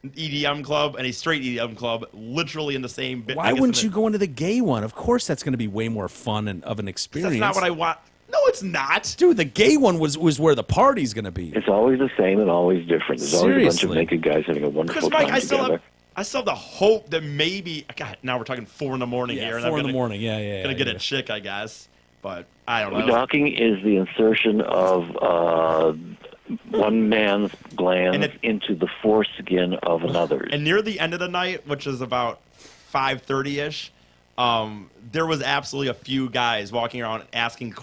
EDM club and a straight EDM club, literally in the same. Why wouldn't you go into the gay one? Of course, that's going to be way more fun and of an experience. That's not what I want. No, it's not. Dude, the gay one was where the party's going to be. It's always the same and always different. There's always a bunch of Seriously. naked guys having a wonderful Because Mike, time I still together. have the hope that maybe. God, now we're talking 4 in the morning Yeah, here, and 4 I'm in the gonna, morning. Yeah. gonna get a chick, I guess. But I don't know. Docking is the insertion of one man's glands And it- into the foreskin of another's. And near the end of the night, which is about 5:30 ish, there was absolutely a few guys walking around asking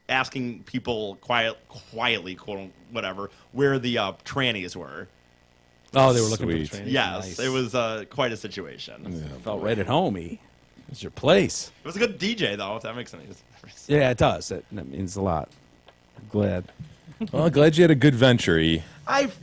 asking people quietly, quote whatever, where the trannies were. Oh, they were looking Sweet. for the trannies. Yes, Nice. it was quite a situation. Felt right at home. E. It's your place. It was a good DJ though, if that makes any sense. Yeah, it does. That means a lot. I'm glad. Well, glad you had a good venture, E.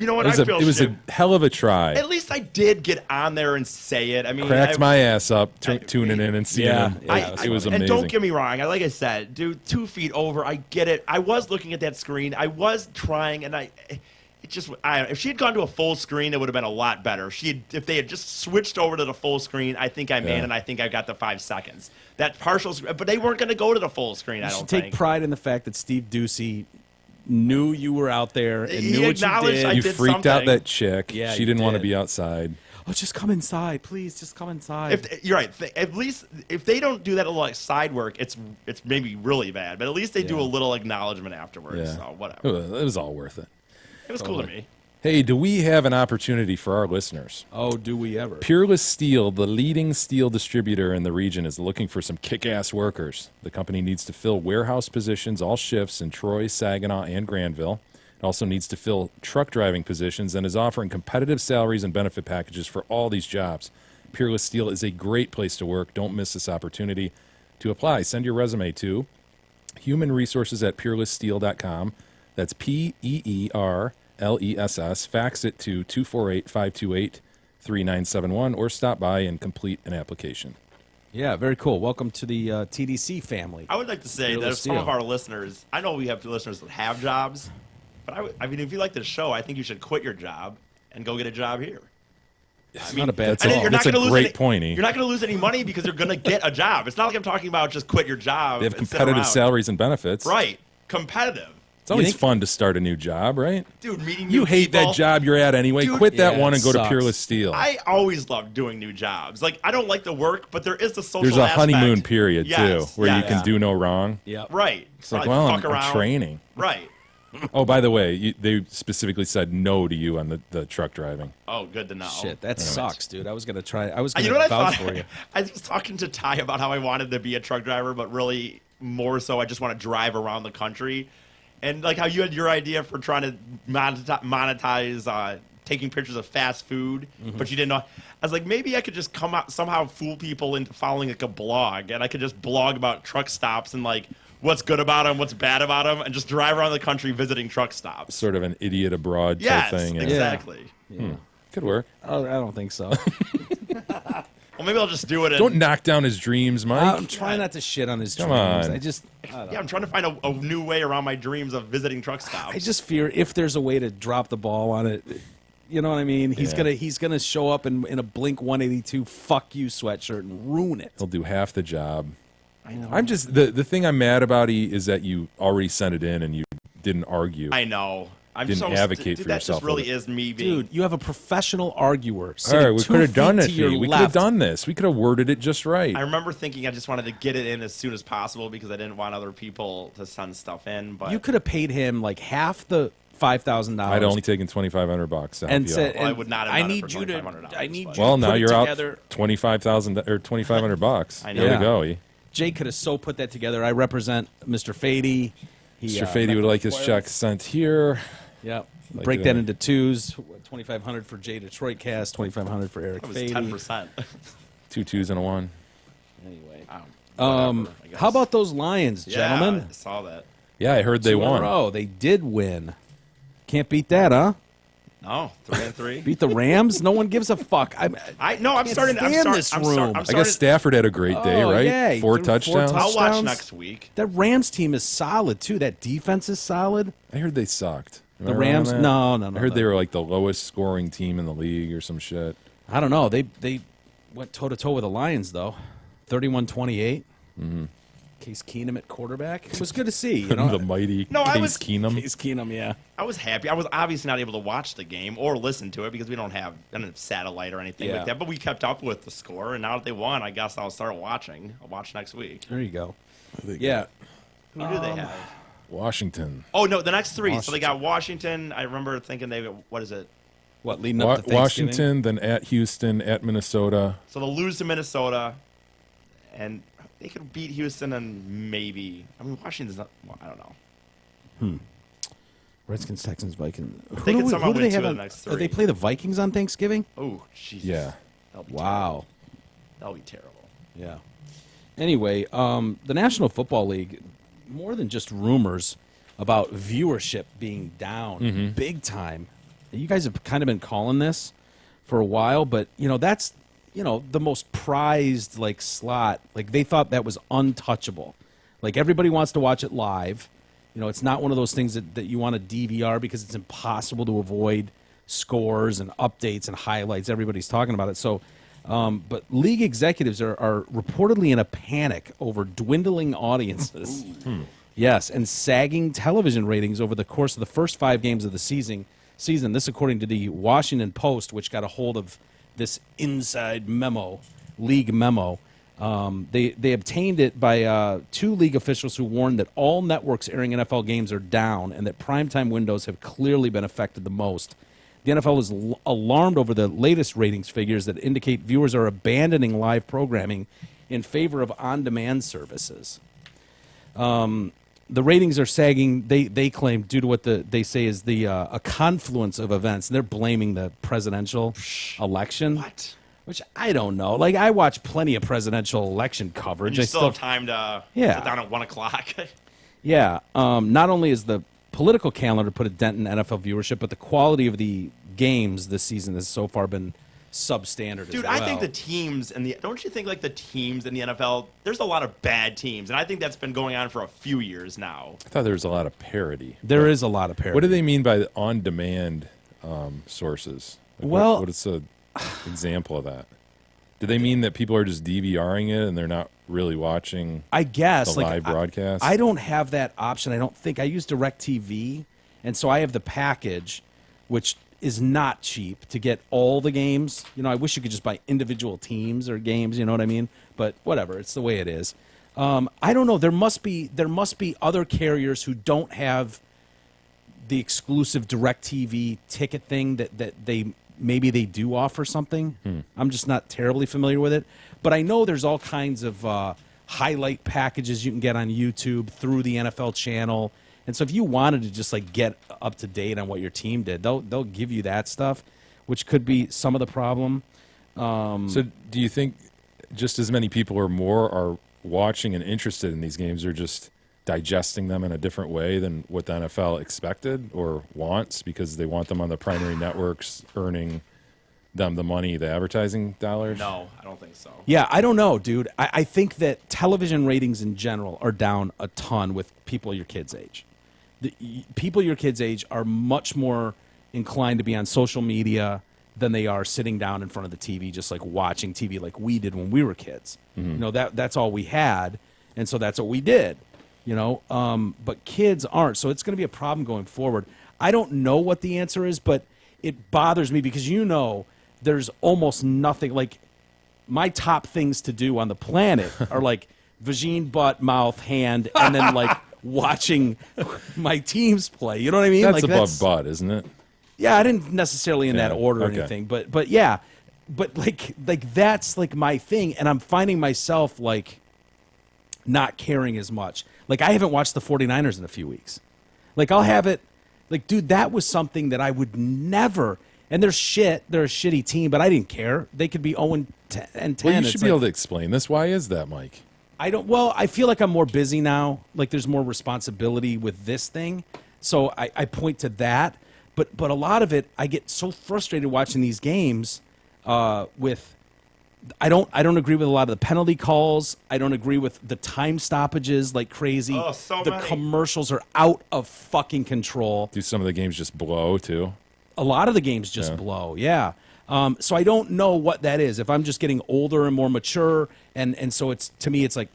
You know what? It was, I feel it was shit. a hell of a try. At least I did get on there and say it. I mean, Cracked my ass up tuning in and seeing Yeah, him. yeah, it was and amazing. don't get me wrong. Like I said, dude, 2 feet over. I get it. I was looking at that screen. I was trying, and if she had gone to a full screen, it would have been a lot better. If they had just switched over to the full screen, I think I'm in, Yeah. and I think I got the 5 seconds. That partial, but they weren't going to go to the full screen. I You don't should take think. pride in the fact that Steve Ducey knew you were out there and He knew what you acknowledged did. I You did freaked out something. that chick. Yeah, she you didn't want to did. be outside. Oh, just come inside, please. Just come inside. You're right. At least if they don't do that little like side work, it's maybe really bad. But at least they do Yeah. a little acknowledgement afterwards. Yeah. So whatever. It was all worth it. It was cool to me. Hey, do we have an opportunity for our listeners? Oh, do we ever? Peerless Steel, the leading steel distributor in the region, is looking for some kick-ass workers. The company needs to fill warehouse positions, all shifts in Troy, Saginaw, and Granville. It also needs to fill truck driving positions and is offering competitive salaries and benefit packages for all these jobs. Peerless Steel is a great place to work. Don't miss this opportunity. To apply, send your resume to humanresources@peerlesssteel.com. That's PEERLESS. Fax it to 248-528-3971 or stop by and complete an application. Yeah, very cool. Welcome to the TDC family. I would like to say that Peerless if some of Steel. our listeners, I know we have listeners that have jobs, but I mean, if you like the show, I think you should quit your job and go get a job here. It's not a bad That's thought. a- that's a gonna lose great any, point, E. You're not going to lose any money because you're going to get a job. It's not like I'm talking about just quit your job. They have and sit competitive around. salaries and benefits. Right. Competitive. It's always think- fun to start a new job, right? Dude, meeting You new hate people. that job you're at anyway. Dude, Quit that yeah, one it and go to sucks. Peerless Steel. I always love doing new jobs. Like, I don't like the work, but there is the social There's a aspect. honeymoon period, Yes, too, where you yes. can do no wrong. Yep. Right. It's like, Probably well, fuck I'm around. training. Right. Oh, by the way, they specifically said no to you on the truck driving. Oh, good to know. Shit, that sucks, dude. I was gonna try. I was gonna You know what I vouch thought? for you. I was talking to Ty about how I wanted to be a truck driver, but really more so I just want to drive around the country. And like how you had your idea for trying to monetize taking pictures of fast food, but you didn't know. I was like, maybe I could just come out somehow fool people into following like a blog, and I could just blog about truck stops and like what's good about them, what's bad about them, and just drive around the country visiting truck stops. Sort of an idiot abroad Yes, type thing. Yeah. exactly. Could work. Oh, I don't think so. Well, maybe I'll just do it. Don't knock down his dreams, Mike. I'm trying not to shit on his Come dreams. on. I don't know. Yeah, I'm trying to find a new way around my dreams of visiting truck stops. I just fear if there's a way to drop the ball on it. You know what I mean? He's Yeah. gonna show up in a Blink 182 "fuck you" sweatshirt and ruin it. He'll do half the job. I know. I'm just the thing I'm mad about is that you already sent it in and you didn't argue. I know. I'm Didn't so advocate dude, for that yourself just really with it. is me being. Dude, you have a professional arguer. All Sitting right, we 2 could have done feet it. to your We could have left. done this. We could have worded it just right. I remember thinking I just wanted to get it in as soon as possible because I didn't want other people to send stuff in. But You could have paid him like half the $5,000. I'd only taken $2,500 to help and you said, out. Well, I would not have I done it need for you to. $2,500, I need but- you Well, to now put it you're out together. $25,000 or $2,500. I know. There Yeah. you go. E. Jake could have so put that together. I represent Mr. Fady. Mr. Fady would like his check sent here. Yep. Like Break that. that into twos. 2,500 for Jay Detroit Cast. 2,500 for Eric that was Fady. 10%. 2 2s and a 1. Anyway. Whatever, I guess. How about those Lions, gentlemen? Yeah, I saw that. Yeah, I heard they 2 in a won. row. They did win. Can't beat that, huh? No, 3-3. Beat the Rams? No one gives a fuck. I'm I'm starting. I'm stand starting. this I'm, room. I'm I starting. guess Stafford had a great day, Oh, right? yeah, he 4 threw 4 touchdowns. I'll watch touchdowns. next week. That Rams team is solid too. That defense is solid. I heard they sucked. Am The I wrong on Rams? that? No. I heard they were like the lowest scoring team in the league or some shit. I don't know. They went toe to toe with the Lions though. 31-28. Case Keenum at quarterback. It was good to see. You know, the mighty No, I Case was- Keenum. Case Keenum. Yeah. I was happy. I was obviously not able to watch the game or listen to it because we don't have satellite or anything Yeah. like that. But we kept up with the score, and now that they won, I guess I'll start watching. I'll watch next week. There you go. Yeah. Who do they have? Washington. Oh no, the next 3. So they got Washington. I remember thinking what is it? What leading up to Thanksgiving? Washington, then at Houston, at Minnesota. So they'll lose to Minnesota, and they could beat Houston and maybe. I mean, Washington's not. Well, I don't know. Redskins, Texans, Vikings. They could somehow win 2 of the next 3. They play the Vikings on Thanksgiving? Oh, Jesus. Yeah. That'll be Wow. terrible. That'll be terrible. Yeah. Anyway, the National Football League, more than just rumors about viewership being down big time. You guys have kind of been calling this for a while, but that's the most prized like slot. Like they thought that was untouchable. Like everybody wants to watch it live. It's not one of those things that you want to DVR because it's impossible to avoid scores and updates and highlights. Everybody's talking about it. So, but league executives are reportedly in a panic over dwindling audiences. Yes, and sagging television ratings over the course of the first 5 games of the season. This, according to the Washington Post, which got a hold of this inside memo, league memo. They obtained it by 2 league officials who warned that all networks airing NFL games are down and that primetime windows have clearly been affected the most. The NFL is alarmed over the latest ratings figures that indicate viewers are abandoning live programming in favor of on-demand services. the ratings are sagging. They claim due to what they say is the a confluence of events. And they're blaming the presidential election. What? Which I don't know. Like, I watch plenty of presidential election coverage. You I still have time to sit down at 1 o'clock. Yeah. Not only is the political calendar put a dent in NFL viewership, but the quality of the games this season has so far been substandard. Dude, as well. I think the teams and don't you think like the teams in the NFL? There's a lot of bad teams, and I think that's been going on for a few years now. I thought there was a lot of parody. There is a lot of parody. What do they mean by on-demand sources? Like, Well- what is an example of that? Do they mean that people are just DVRing it and they're not really watching? I guess the like live broadcast. I don't have that option. I don't think I use DirecTV, and so I have the package, which is not cheap to get all the games. You know, I wish you could just buy individual teams or games. You know what I mean? But whatever, it's the way it is. I don't know. There must be other carriers who don't have the exclusive DirecTV ticket thing that they maybe they do offer something. I'm just not terribly familiar with it, but I know there's all kinds of highlight packages you can get on YouTube through the NFL channel. And so if you wanted to just like get up to date on what your team did, they'll give you that stuff, which could be some of the problem. So do you think just as many people or more are watching and interested in these games, or just digesting them in a different way than what the NFL expected or wants, because they want them on the primary networks earning them the money, the advertising dollars? No, I don't think so. Yeah, I don't know, dude. I think that television ratings in general are down a ton with people your kids' age. People your kids' age are much more inclined to be on social media than they are sitting down in front of the TV, just like watching TV like we did when we were kids. You know, that's all we had, and so that's what we did. You know, but kids aren't, so it's going to be a problem going forward. I don't know what the answer is, but it bothers me because there's almost nothing. Like, my top things to do on the planet are like vagine, butt, mouth, hand, and then like watching my teams play. You know what I mean? That's like, above butt, isn't it? Yeah, I didn't necessarily in that order or okay. anything, but yeah, but like that's like my thing, and I'm finding myself like not caring as much. Like, I haven't watched the 49ers in a few weeks. Like, I'll have it. Like, dude, that was something that I would never. And they're shit. They're a shitty team, but I didn't care. They could be 0-10. Well, you It's should be able to explain this. Why is that, Mike? I don't. Well, I feel like I'm more busy now. Like, there's more responsibility with this thing, so I point to that. But a lot of it, I get so frustrated watching these games. With I don't agree with a lot of the penalty calls. I don't agree with the time stoppages like crazy. Oh, so the many. commercials are out of fucking control. Do some of the games just blow too? A lot of the games just blow. Yeah. So I don't know what that is. If I'm just getting older and more mature, and so it's, to me, it's like,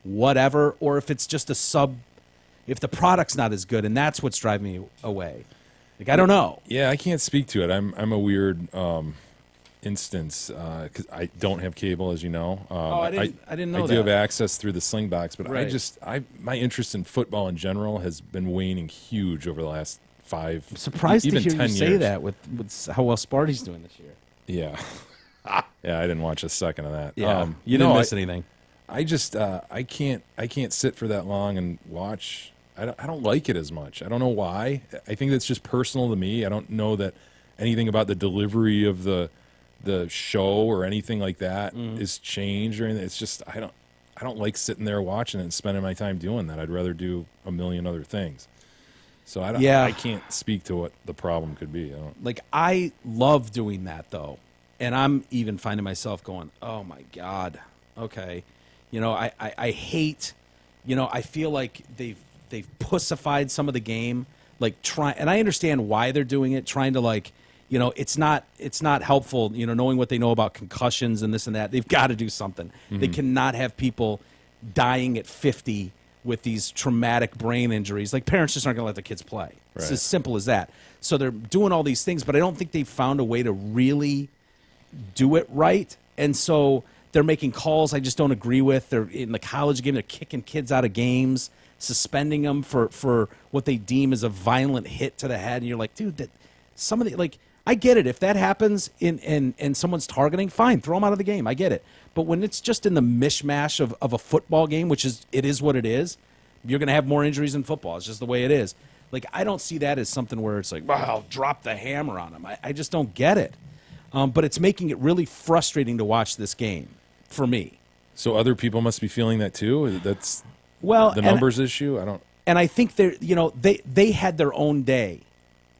whatever. Or if it's just if the product's not as good, and that's what's driving me away. Like, I don't know. Yeah, I can't speak to it. I'm a weird instance because I don't have cable, as you know. I didn't know I that. do have access through the Slingbox, but Right. my interest in football in general has been waning huge over the last 5, I'm surprised even to hear 10 you years. say that with how well Sparty's doing this year. Yeah, yeah, I didn't watch a second of that. Yeah, you didn't miss anything. I just I can't sit for that long and watch. I don't like it as much. I don't know why. I think that's just personal to me. I don't know that anything about the delivery of the show or anything like that is changed or anything. It's just I don't like sitting there watching it and spending my time doing that. I'd rather do a million other things. So I can't speak to what the problem could be. Like, I love doing that though, and I'm even finding myself going, "Oh my god, okay." You know, I hate. You know, I feel like they've pussified some of the game. Like, and I understand why they're doing it, trying to, like, you know, it's not helpful. You know, knowing what they know about concussions and this and that, they've got to do something. They cannot have people dying at 50 with these traumatic brain injuries. Like, parents just aren't going to let their kids play. It's Right. as simple as that. So they're doing all these things, but I don't think they've found a way to really do it right. And so they're making calls I just don't agree with. They're in the college game. They're kicking kids out of games, suspending them for what they deem as a violent hit to the head. And you're like, dude, that some of the, like, I get it. If that happens in someone's targeting, fine, throw them out of the game. I get it. But when it's just in the mishmash of a football game, which is what it is, You're going to have more injuries in football. It's just the way it is. Like, I don't see that as something where it's like, wow, drop the hammer on them. I just don't get it. But it's making it really frustrating to watch this game for me. So other people must be feeling that too. That's Well, the numbers issue. I don't. And I think they had their own day.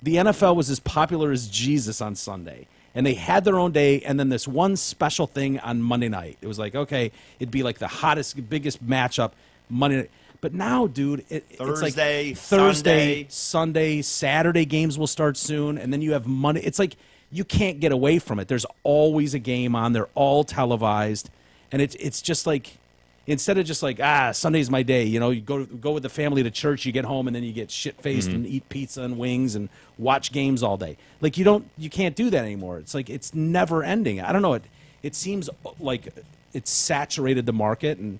The NFL was as popular as Jesus on Sunday, and they had their own day. And then this one special thing on Monday night. It was like, okay, it'd be like the hottest, biggest matchup Monday night. But now, dude, it's like Thursday, Sunday, Saturday games will start soon, and then you have Monday. It's like you can't get away from it. There's always a game on. They're all televised, and it's just like, instead of just like, Sunday's my day. You go with the family to church, you get home, and then you get shit faced and eat pizza and wings and watch games all day. Like you can't do that anymore. It's like it's never ending. I don't know. It seems like it's saturated the market, and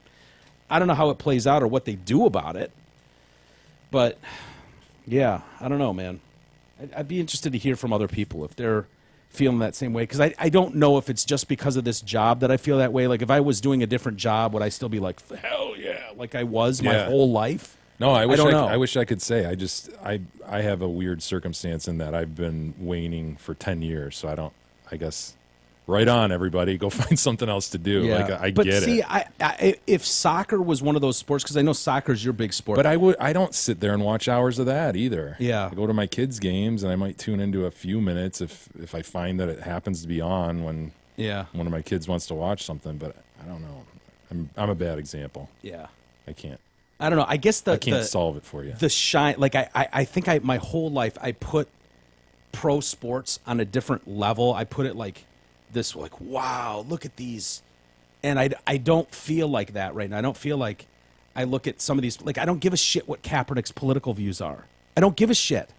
I don't know how it plays out or what they do about it. But yeah, I don't know, man. I'd be interested to hear from other people if they're feeling that same way, because I don't know if it's just because of this job that I feel that way. Like, if I was doing a different job, would I still be like, hell yeah, like I was my whole life? No, I don't know. I wish I could say. I have a weird circumstance in that I've been waning for 10 years, so I guess right on, everybody, go find something else to do. Yeah. Like, I but get see, it. If soccer was one of those sports, because I know soccer is your big sport. But I don't sit there and watch hours of that either. Yeah. I go to my kids' games, and I might tune into a few minutes if I find that it happens to be on when one of my kids wants to watch something. But I don't know. I'm a bad example. Yeah. I can't. I don't know. I guess I can't solve it for you. The shine, like I think my whole life I put pro sports on a different level. I put it like this, like, wow, look at these. And I don't feel like that right now. I don't feel like I look at some of these, like, I don't give a shit what Kaepernick's political views are. I don't give a shit.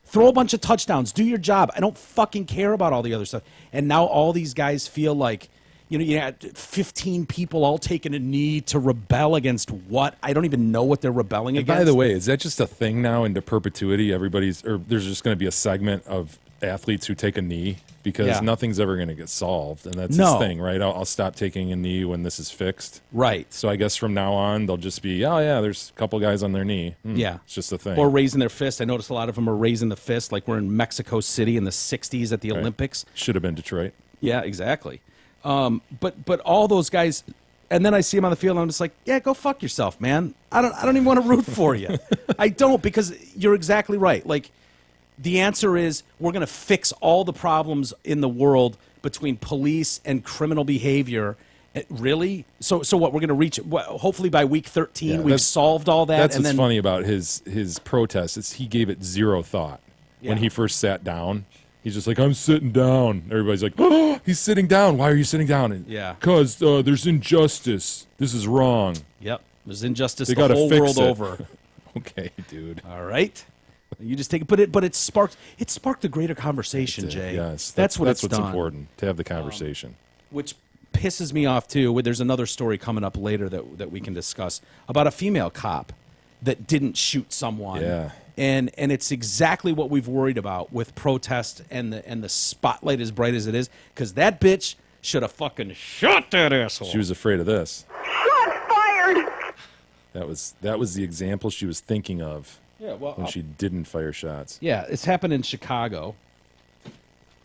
Throw a bunch of touchdowns. Do your job. I don't fucking care about all the other stuff. And now all these guys feel like, you had 15 people all taking a knee to rebel against what? I don't even know what they're rebelling against. By the way, is that just a thing now into perpetuity? There's just going to be a segment of athletes who take a knee because nothing's ever going to get solved, and that's this thing, right? I'll stop taking a knee when this is fixed, right? So I guess from now on they'll just be, there's a couple guys on their knee, it's just a thing, or raising their fist. I noticed a lot of them are raising the fist, like we're in Mexico City in the '60s at the Olympics. Should have been Detroit. Yeah, exactly. But all those guys, and then I see them on the field, and I'm just like, yeah, go fuck yourself, man. I don't even want to root for you. I don't, because you're exactly right. Like, the answer is we're going to fix all the problems in the world between police and criminal behavior. Really? So what, we're going to reach, hopefully by week 13, we've solved all that? That's what's funny about his protest is he gave it zero thought. When he first sat down, he's just like, I'm sitting down. Everybody's like, oh, he's sitting down. Why are you sitting down? And, because there's injustice. This is wrong. Yep. There's injustice the whole world over. Okay, dude. All right. You just take it, but it sparked a greater conversation, Jay. Yes, that's what's done. important, to have the conversation. Which pisses me off too. There's another story coming up later that we can discuss about a female cop that didn't shoot someone. Yeah. And it's exactly what we've worried about with protest and the spotlight as bright as it is, because that bitch should have fucking shot that asshole. She was afraid of this. Shots fired. That was the example she was thinking of. Yeah, well, when she didn't fire shots. Yeah, it's happened in Chicago.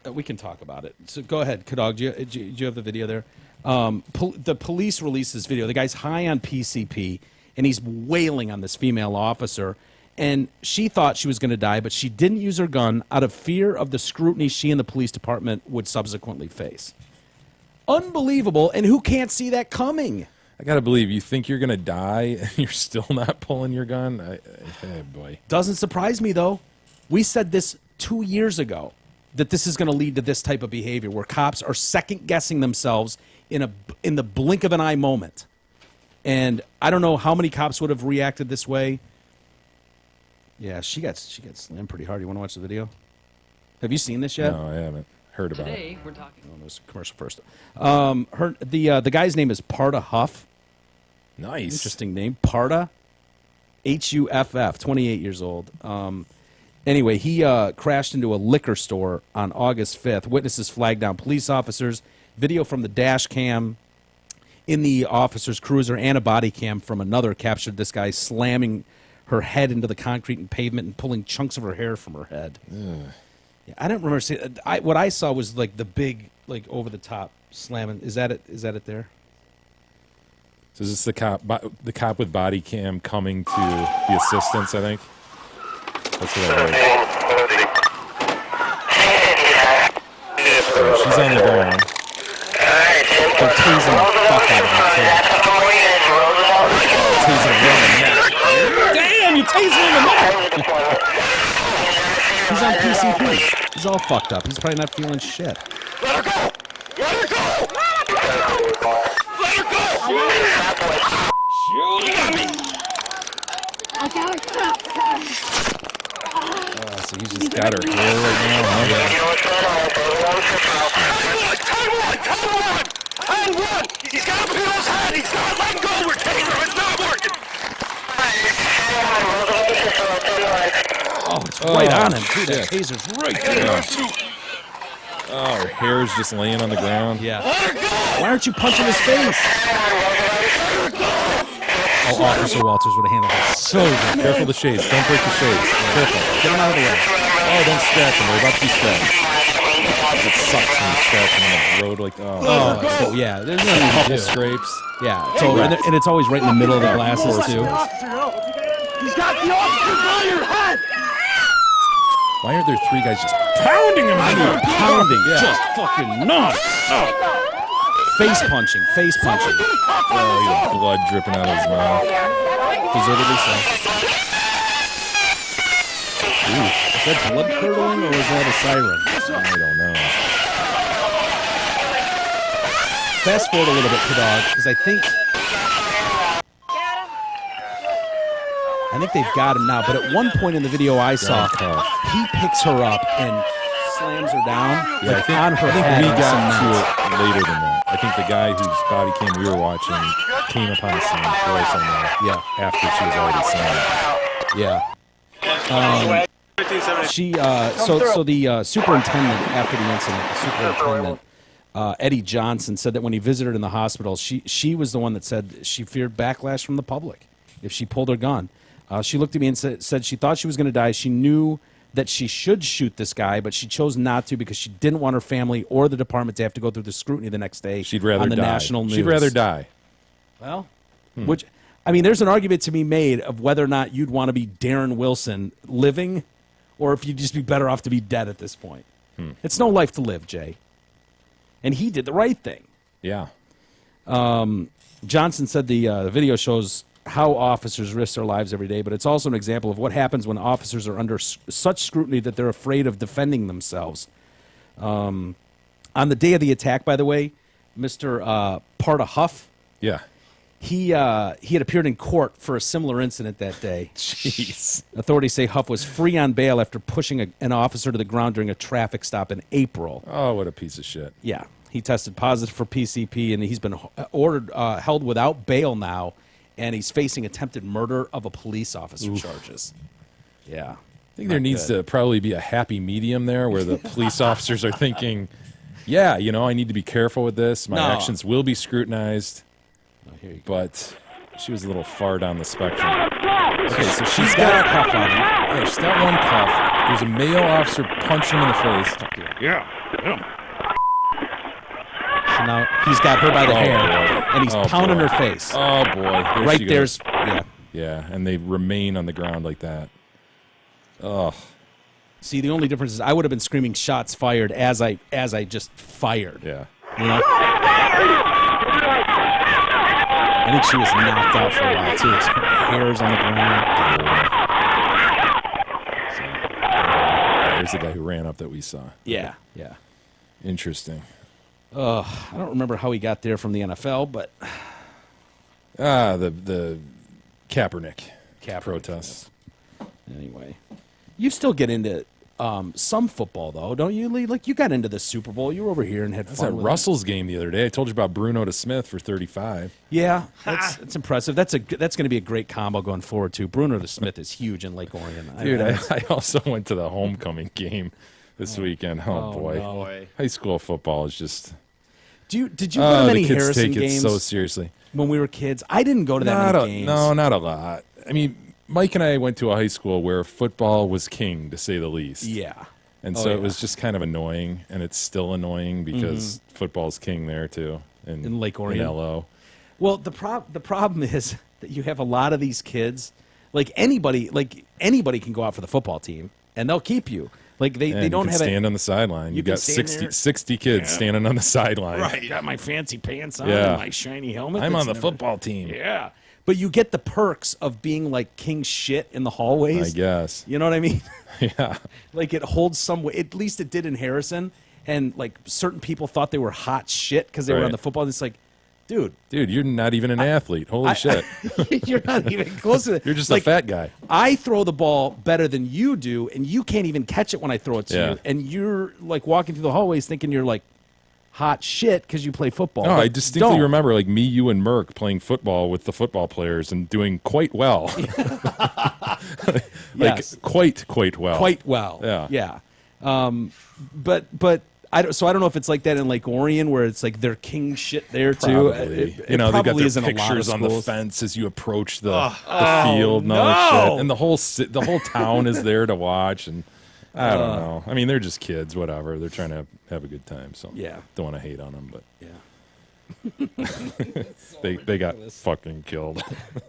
We can talk about it. So go ahead, Kadog. Do you have the video there? The police released this video. The guy's high on PCP, and he's wailing on this female officer. And she thought she was going to die, but she didn't use her gun out of fear of the scrutiny she and the police department would subsequently face. Unbelievable, and who can't see that coming? I got to believe you think you're going to die and you're still not pulling your gun? Hey, boy. Doesn't surprise me, though. We said this 2 years ago, that this is going to lead to this type of behavior where cops are second-guessing themselves in the blink of an eye moment. And I don't know how many cops would have reacted this way. Yeah, she got slammed pretty hard. You want to watch the video? Have you seen this yet? No, I haven't heard about Today, it. we're talking. Oh, there's a commercial first. The guy's name is Parda Huff. Nice. Interesting name. Parda, Huff, 28 years old. Anyway, he crashed into a liquor store on August 5th. Witnesses flagged down police officers. Video from the dash cam. in the officer's cruiser, and a body cam from another captured this guy slamming her head into the concrete and pavement and pulling chunks of her hair from her head. Yeah, I don't remember seeing. What I saw was like the big, like over the top slamming. Is that it? Is that it there? So is this the cop with body cam coming to the assistance? I think that's what I heard. So she's on the ground. They're tasing the fuck out of her too. Tasing her in the neck. Damn, you tasing him in the neck. He's on PCP. He's all fucked up. He's probably not feeling shit. Let her go! Let her go! Let her go! Shoot me! So he's just got her hair right now, huh? Time one! He's got him in his head! He's not letting go! We're taking him! It's not working! Oh, it's right on him, too. That taser's right there. Oh, her hair's just laying on the ground. Yeah. Why aren't you punching his face? Oh, Officer Walters would have handled it so good. Careful the shades. Don't break the shades. Careful. Get him out of the way. Oh, don't scratch him. We're about to be scratched. It sucks when you scratch him on the road like that. Oh, yeah. There's nothing you can do. Scrapes. Yeah. So, and it's always right in the middle of the glasses, too. He's got the officer on your head! Why aren't there three guys just pounding him? Pounding. Yeah. Just fucking nuts. Face punching. Face punching. Oh, he had blood dripping out of his mouth. Deservedly so. Ooh, is that blood curdling or is that a siren? I don't know. Fast forward a little bit, Kadog, because I think they've got him now. But at one point in the video I saw, he picks her up and slams her down. Yeah, like on her I think head. we got to it later than that. I think the guy whose body cam we were watching came upon the scene close on that. Yeah, after she was already slammed. Yeah. So the superintendent after the incident, the superintendent Eddie Johnson said that when he visited her in the hospital, she was the one that said she feared backlash from the public if she pulled her gun. She looked at me and said she thought she was going to die. She knew that she should shoot this guy, but she chose not to because she didn't want her family or the department to have to go through the scrutiny the next day. She'd rather on the die. national news. She'd rather die. Well, which, I mean, there's an argument to be made of whether or not you'd want to be Darren Wilson living, or if you'd just be better off to be dead at this point. It's no life to live, Jay. And he did the right thing. Yeah. Johnson said the video shows how officers risk their lives every day, but it's also an example of what happens when officers are under such scrutiny that they're afraid of defending themselves. On the day of the attack, by the way, Mr. Parta Huff, he had appeared in court for a similar incident that day. Jeez. Authorities say Huff was free on bail after pushing an officer to the ground during a traffic stop in April. Oh, what a piece of shit. Yeah. He tested positive for PCP, and he's been ordered held without bail now, and he's facing attempted murder of a police officer charges. Yeah. I think there needs to probably be a happy medium there where the police officers are thinking, yeah, you know, I need to be careful with this. My actions will be scrutinized. But she was a little far down the spectrum. Okay, so she's got a cuff on her. Yeah, she's got one cuff. There's a male officer punching him in the face. Yeah. So now he's got her by the hair, and he's pounding her face. Oh, boy. There right she there's, goes. yeah. Yeah, and they remain on the ground like that. Ugh. See, the only difference is I would have been screaming shots fired as I just fired. Yeah. You know? I think she was knocked out for a while, too. Her hair's on the ground. There's the guy who ran up that we saw. Yeah, yeah. Interesting. I don't remember how he got there from the NFL, but... the Kaepernick protests. Anyway. You still get into some football, though, don't you, Lee? Like, you got into the Super Bowl. You were over here and had That's fun at with Russell's game the other day. I told you about Bruno to Smith for 35. Yeah, that's impressive. That's going to be a great combo going forward, too. Bruno to Smith is huge in Lake Orion. Dude, I also went to the homecoming game this weekend. Oh, boy. No. High school football is just... Did you go to many the kids Harrison take it games so seriously. when we were kids? I didn't go to that many games. No, not a lot. I mean, Mike and I went to a high school where football was king, to say the least. Yeah. And so it was just kind of annoying, and it's still annoying because football's king there too in Lake Orion, in LO. Well, the problem is that you have a lot of these kids. Like anybody can go out for the football team, and they'll keep you. Like they don't you have can stand on the sideline. You can got stand 60 kids standing on the sideline. Right. Got my fancy pants on Yeah. and my shiny helmet. I'm that's on the never- football team. Yeah. But you get the perks of being like king shit in the hallways. I guess. You know what I mean? Yeah. Like it holds some weight. At least it did in Harrison. And like certain people thought they were hot shit because they were on Right. the football. It's like, dude, Dude, you're not even an athlete. Holy shit. you're not even close to it. You're just like, a fat guy. I throw the ball better than you do, and you can't even catch it when I throw it to Yeah. you. And you're like walking through the hallways thinking you're like hot shit because you play football. No, but I distinctly don't. remember like me, you, and Merck playing football with the football players and doing quite well. Yes. quite well. Quite well. Yeah. But I don't know if it's like that in Lake Orion where it's like they're king shit there too. Probably. It They got probably their isn't a lot of pictures on the schools. fence as you approach the field and all that no. shit. And the whole town is there to watch. And I don't know. I mean, they're just kids, whatever. They're trying to have a good time. So Yeah. don't want to hate on them, but Yeah. they got fucking killed.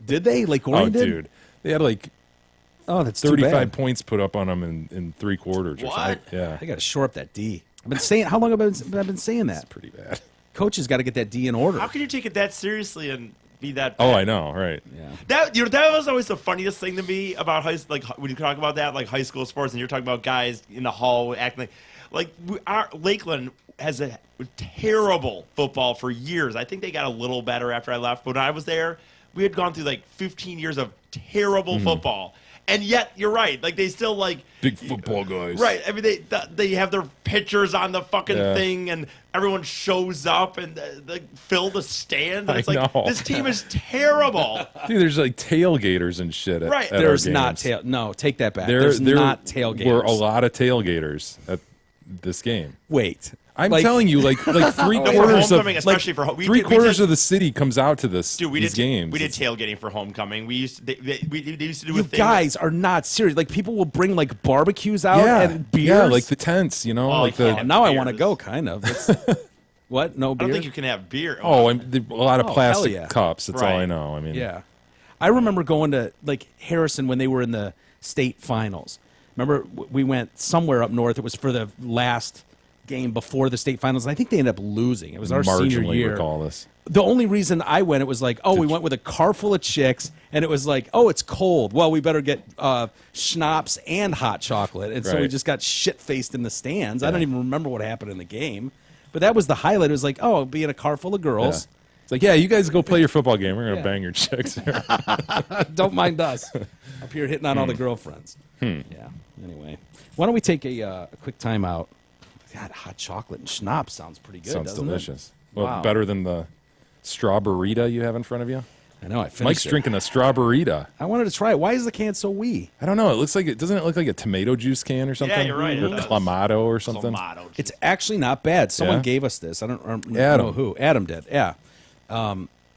Did they? Lake Orion Oh, did? dude. They had like Oh, that's 35 too bad. points put up on them in 3 quarters or What? something. Yeah. They got to shore up that D. I've been saying how long have I been saying that? Pretty bad. Coaches got to get that D in order. How can you take it that seriously and be that? Oh, bad? I know, right. That that was always the funniest thing to me about like when you talk about that, like high school sports, and you're talking about guys in the hall acting like our Lakeland has a terrible football for years. I think they got a little better after I left, but when I was there, we had gone through like 15 years of terrible football, and yet you're right, like they still like Big football guys. right. I mean they have their pictures on the fucking Yeah. thing, and everyone shows up and they fill the stands. And I it's like know. this team is terrible. Dude, there's like tailgaters and shit at, Right. at our There's not games. No, take that back. There There's not tailgaters. were a lot of tailgaters at this game. Wait, I'm like- telling you, like three No, for quarters of homecoming, especially for we three did- we quarters did- of the city comes out to this Dude, we these did games. we did tailgating for homecoming. We used to they used to do a You thing. guys are not serious. Like people will bring like barbecues out and beers. yeah, like the tents, you know, Oh, like yeah. the. Now I want to beers. go. Kind of. It's- what? No I beer. don't think you can have beer. Oh, and a lot of Oh, plastic hell yeah. cups. That's all I Right. know. I mean, Yeah. I remember going to like Harrison when they were in the state finals. Remember we went somewhere up north. It was for the last game before the state finals. And I think they ended up losing. It was our senior marginally year. recall this. The only reason I went, it was like, oh, we went with a car full of chicks, and it was like, oh, it's cold. Well, we better get schnapps and hot chocolate. And so we Right. just got shit-faced in the stands. I Yeah. don't even remember what happened in the game. But that was the highlight. It was like, oh, be in a car full of girls. It's like, yeah, you guys go play your football game. We're gonna Yeah. bang your chicks here. Don't mind us. Up here hitting on all the girlfriends. Yeah. Anyway, why don't we take a quick time out? God, hot chocolate and schnapps sounds pretty good. Sounds doesn't delicious. It? Well, Wow. better than the strawberryta you have in front of you. I know. I finished Mike's it. drinking a strawberryta. I wanted to try it. Why is the can so wee? I don't know. It looks like doesn't it look like a tomato juice can or something? you're right, it Or does. clamato or something. Clamato. It's actually not bad. Someone Yeah? gave us this. I don't know Adam. who. Adam did. Yeah.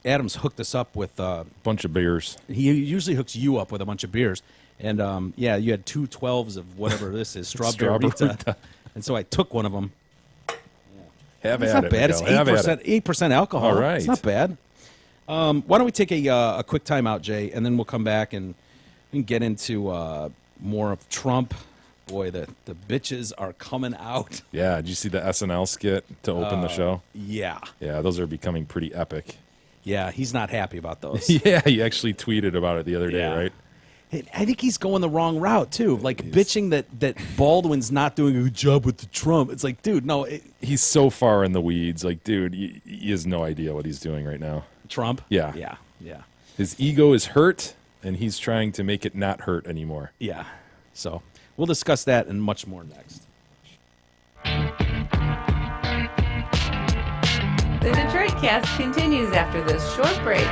Adam's hooked us up with. Bunch of beers. He usually hooks you up with a bunch of beers, and yeah, you had 2 12s of whatever this is, strawberry. Strawberryta. And so I took one of them. Have It's at not it, bad. It's Miguel. Have at it. 8% alcohol. All right. It's not bad. Why don't we take a quick time out, Jay, and then we'll come back and get into more of Trump. Boy, the bitches are coming out. Yeah. Did you see the SNL skit to open the show? Yeah. Yeah, those are becoming pretty epic. Yeah, he's not happy about those. Yeah, he actually tweeted about it the other day, Yeah. right? I think he's going the wrong route too. Like bitching that Baldwin's not doing a good job with the Trump. It's like, dude, no, He's so far in the weeds. Like, dude, he has no idea what he's doing right now. Trump. Yeah. Yeah. His ego is hurt, and he's trying to make it not hurt anymore. Yeah. So we'll discuss that and much more next. The Detroit Cast continues after this short break.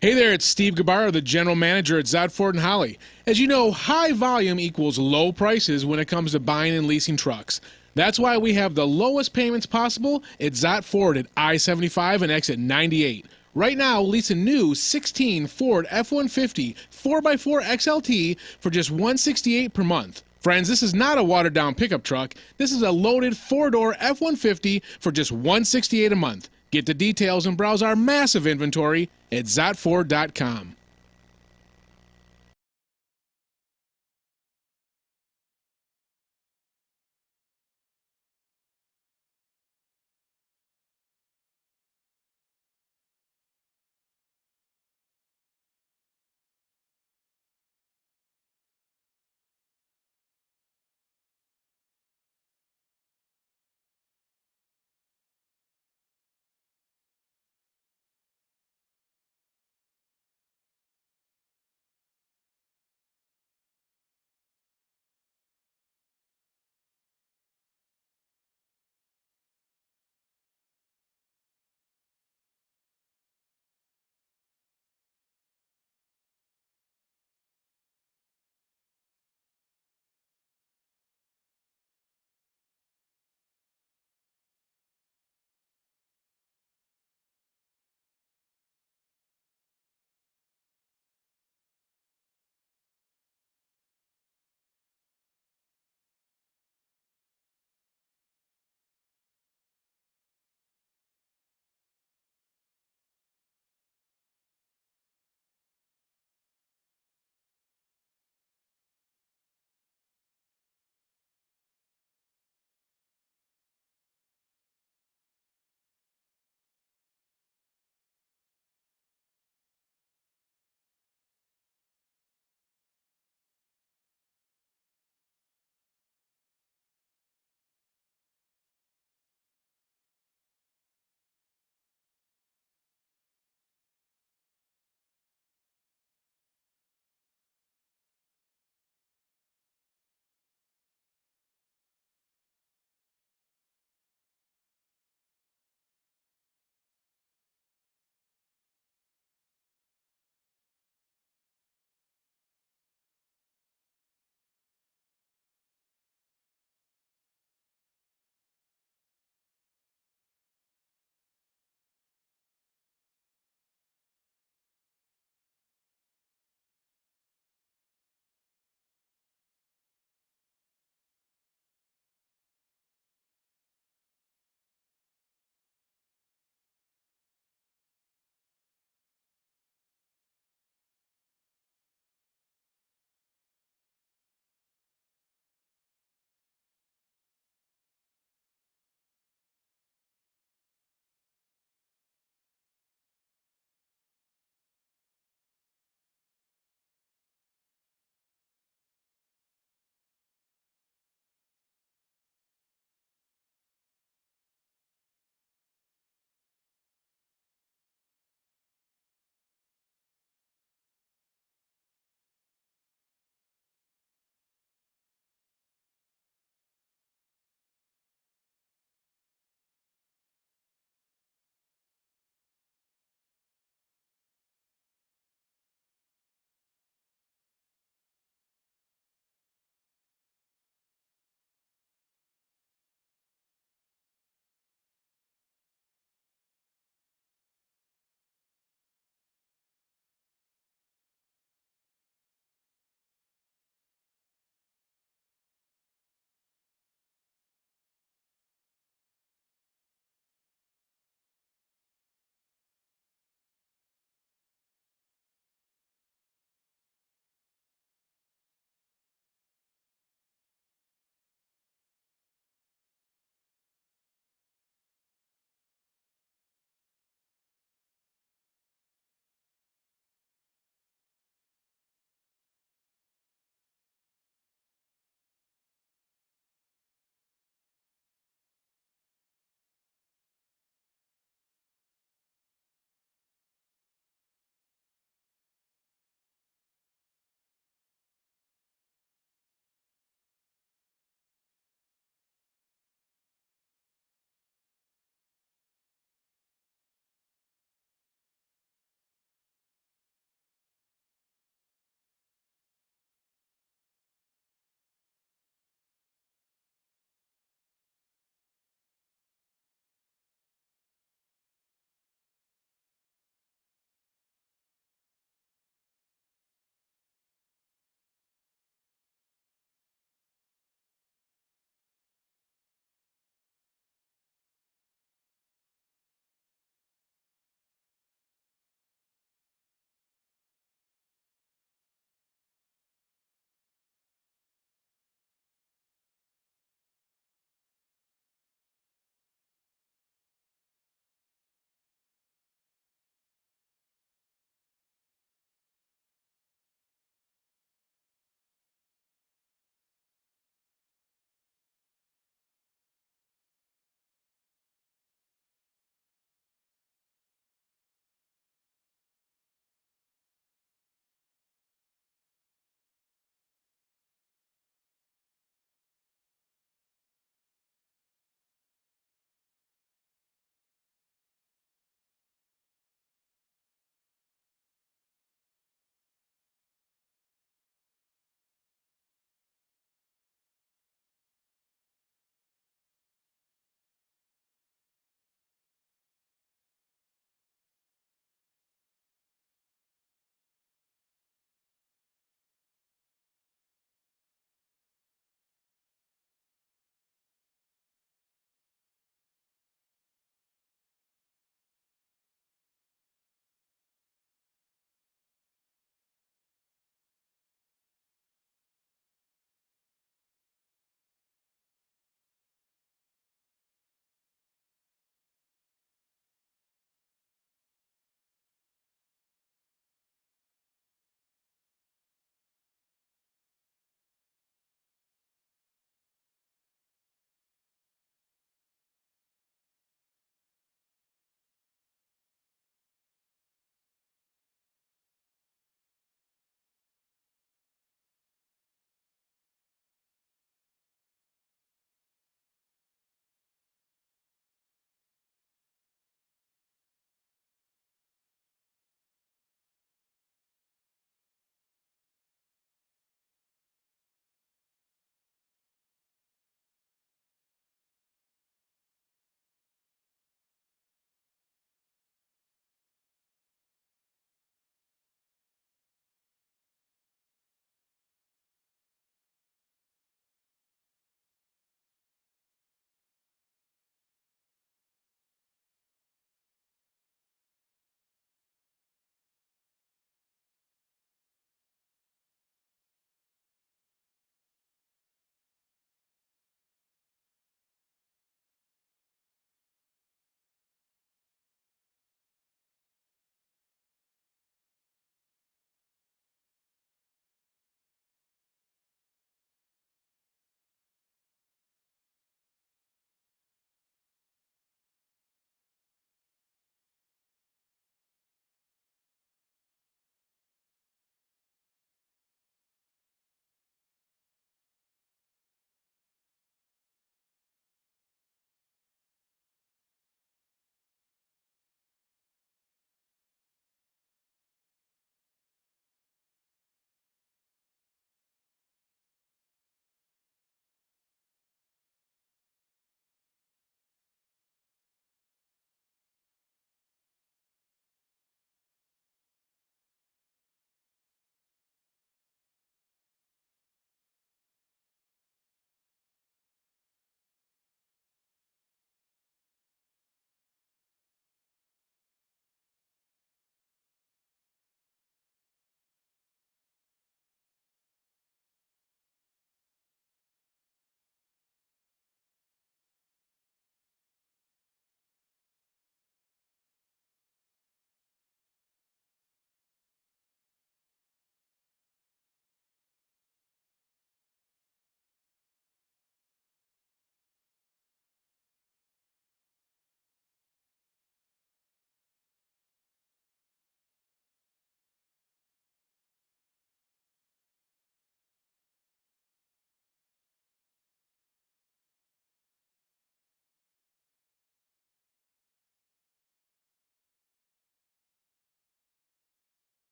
Hey there, it's Steve Gabarra, the general manager at Zott Ford and Holly. As you know, high volume equals low prices when it comes to buying and leasing trucks. That's why we have the lowest payments possible at Zott Ford at I-75 and exit 98. Right now, lease a new 16 Ford F-150 4x4 XLT for just $168 per month. Friends, this is not a watered-down pickup truck. This is a loaded four-door F-150 for just $168 a month. Get the details and browse our massive inventory at ZottFord.com.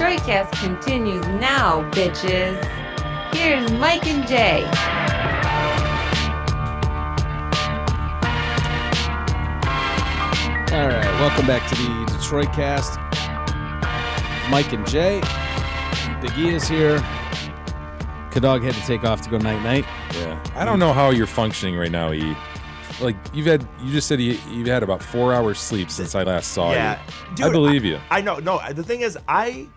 Detroitcast continues now, bitches. Here's Mike and Jay. All right, welcome back to the Detroit Cast. Mike and Jay. Big E is here. Kadog had to take off to go night-night. Yeah. I don't know how you're functioning right now, E. Like, you just said you've had about 4 hours sleep since I last saw you. Dude, I believe you. I know. No, the thing is, we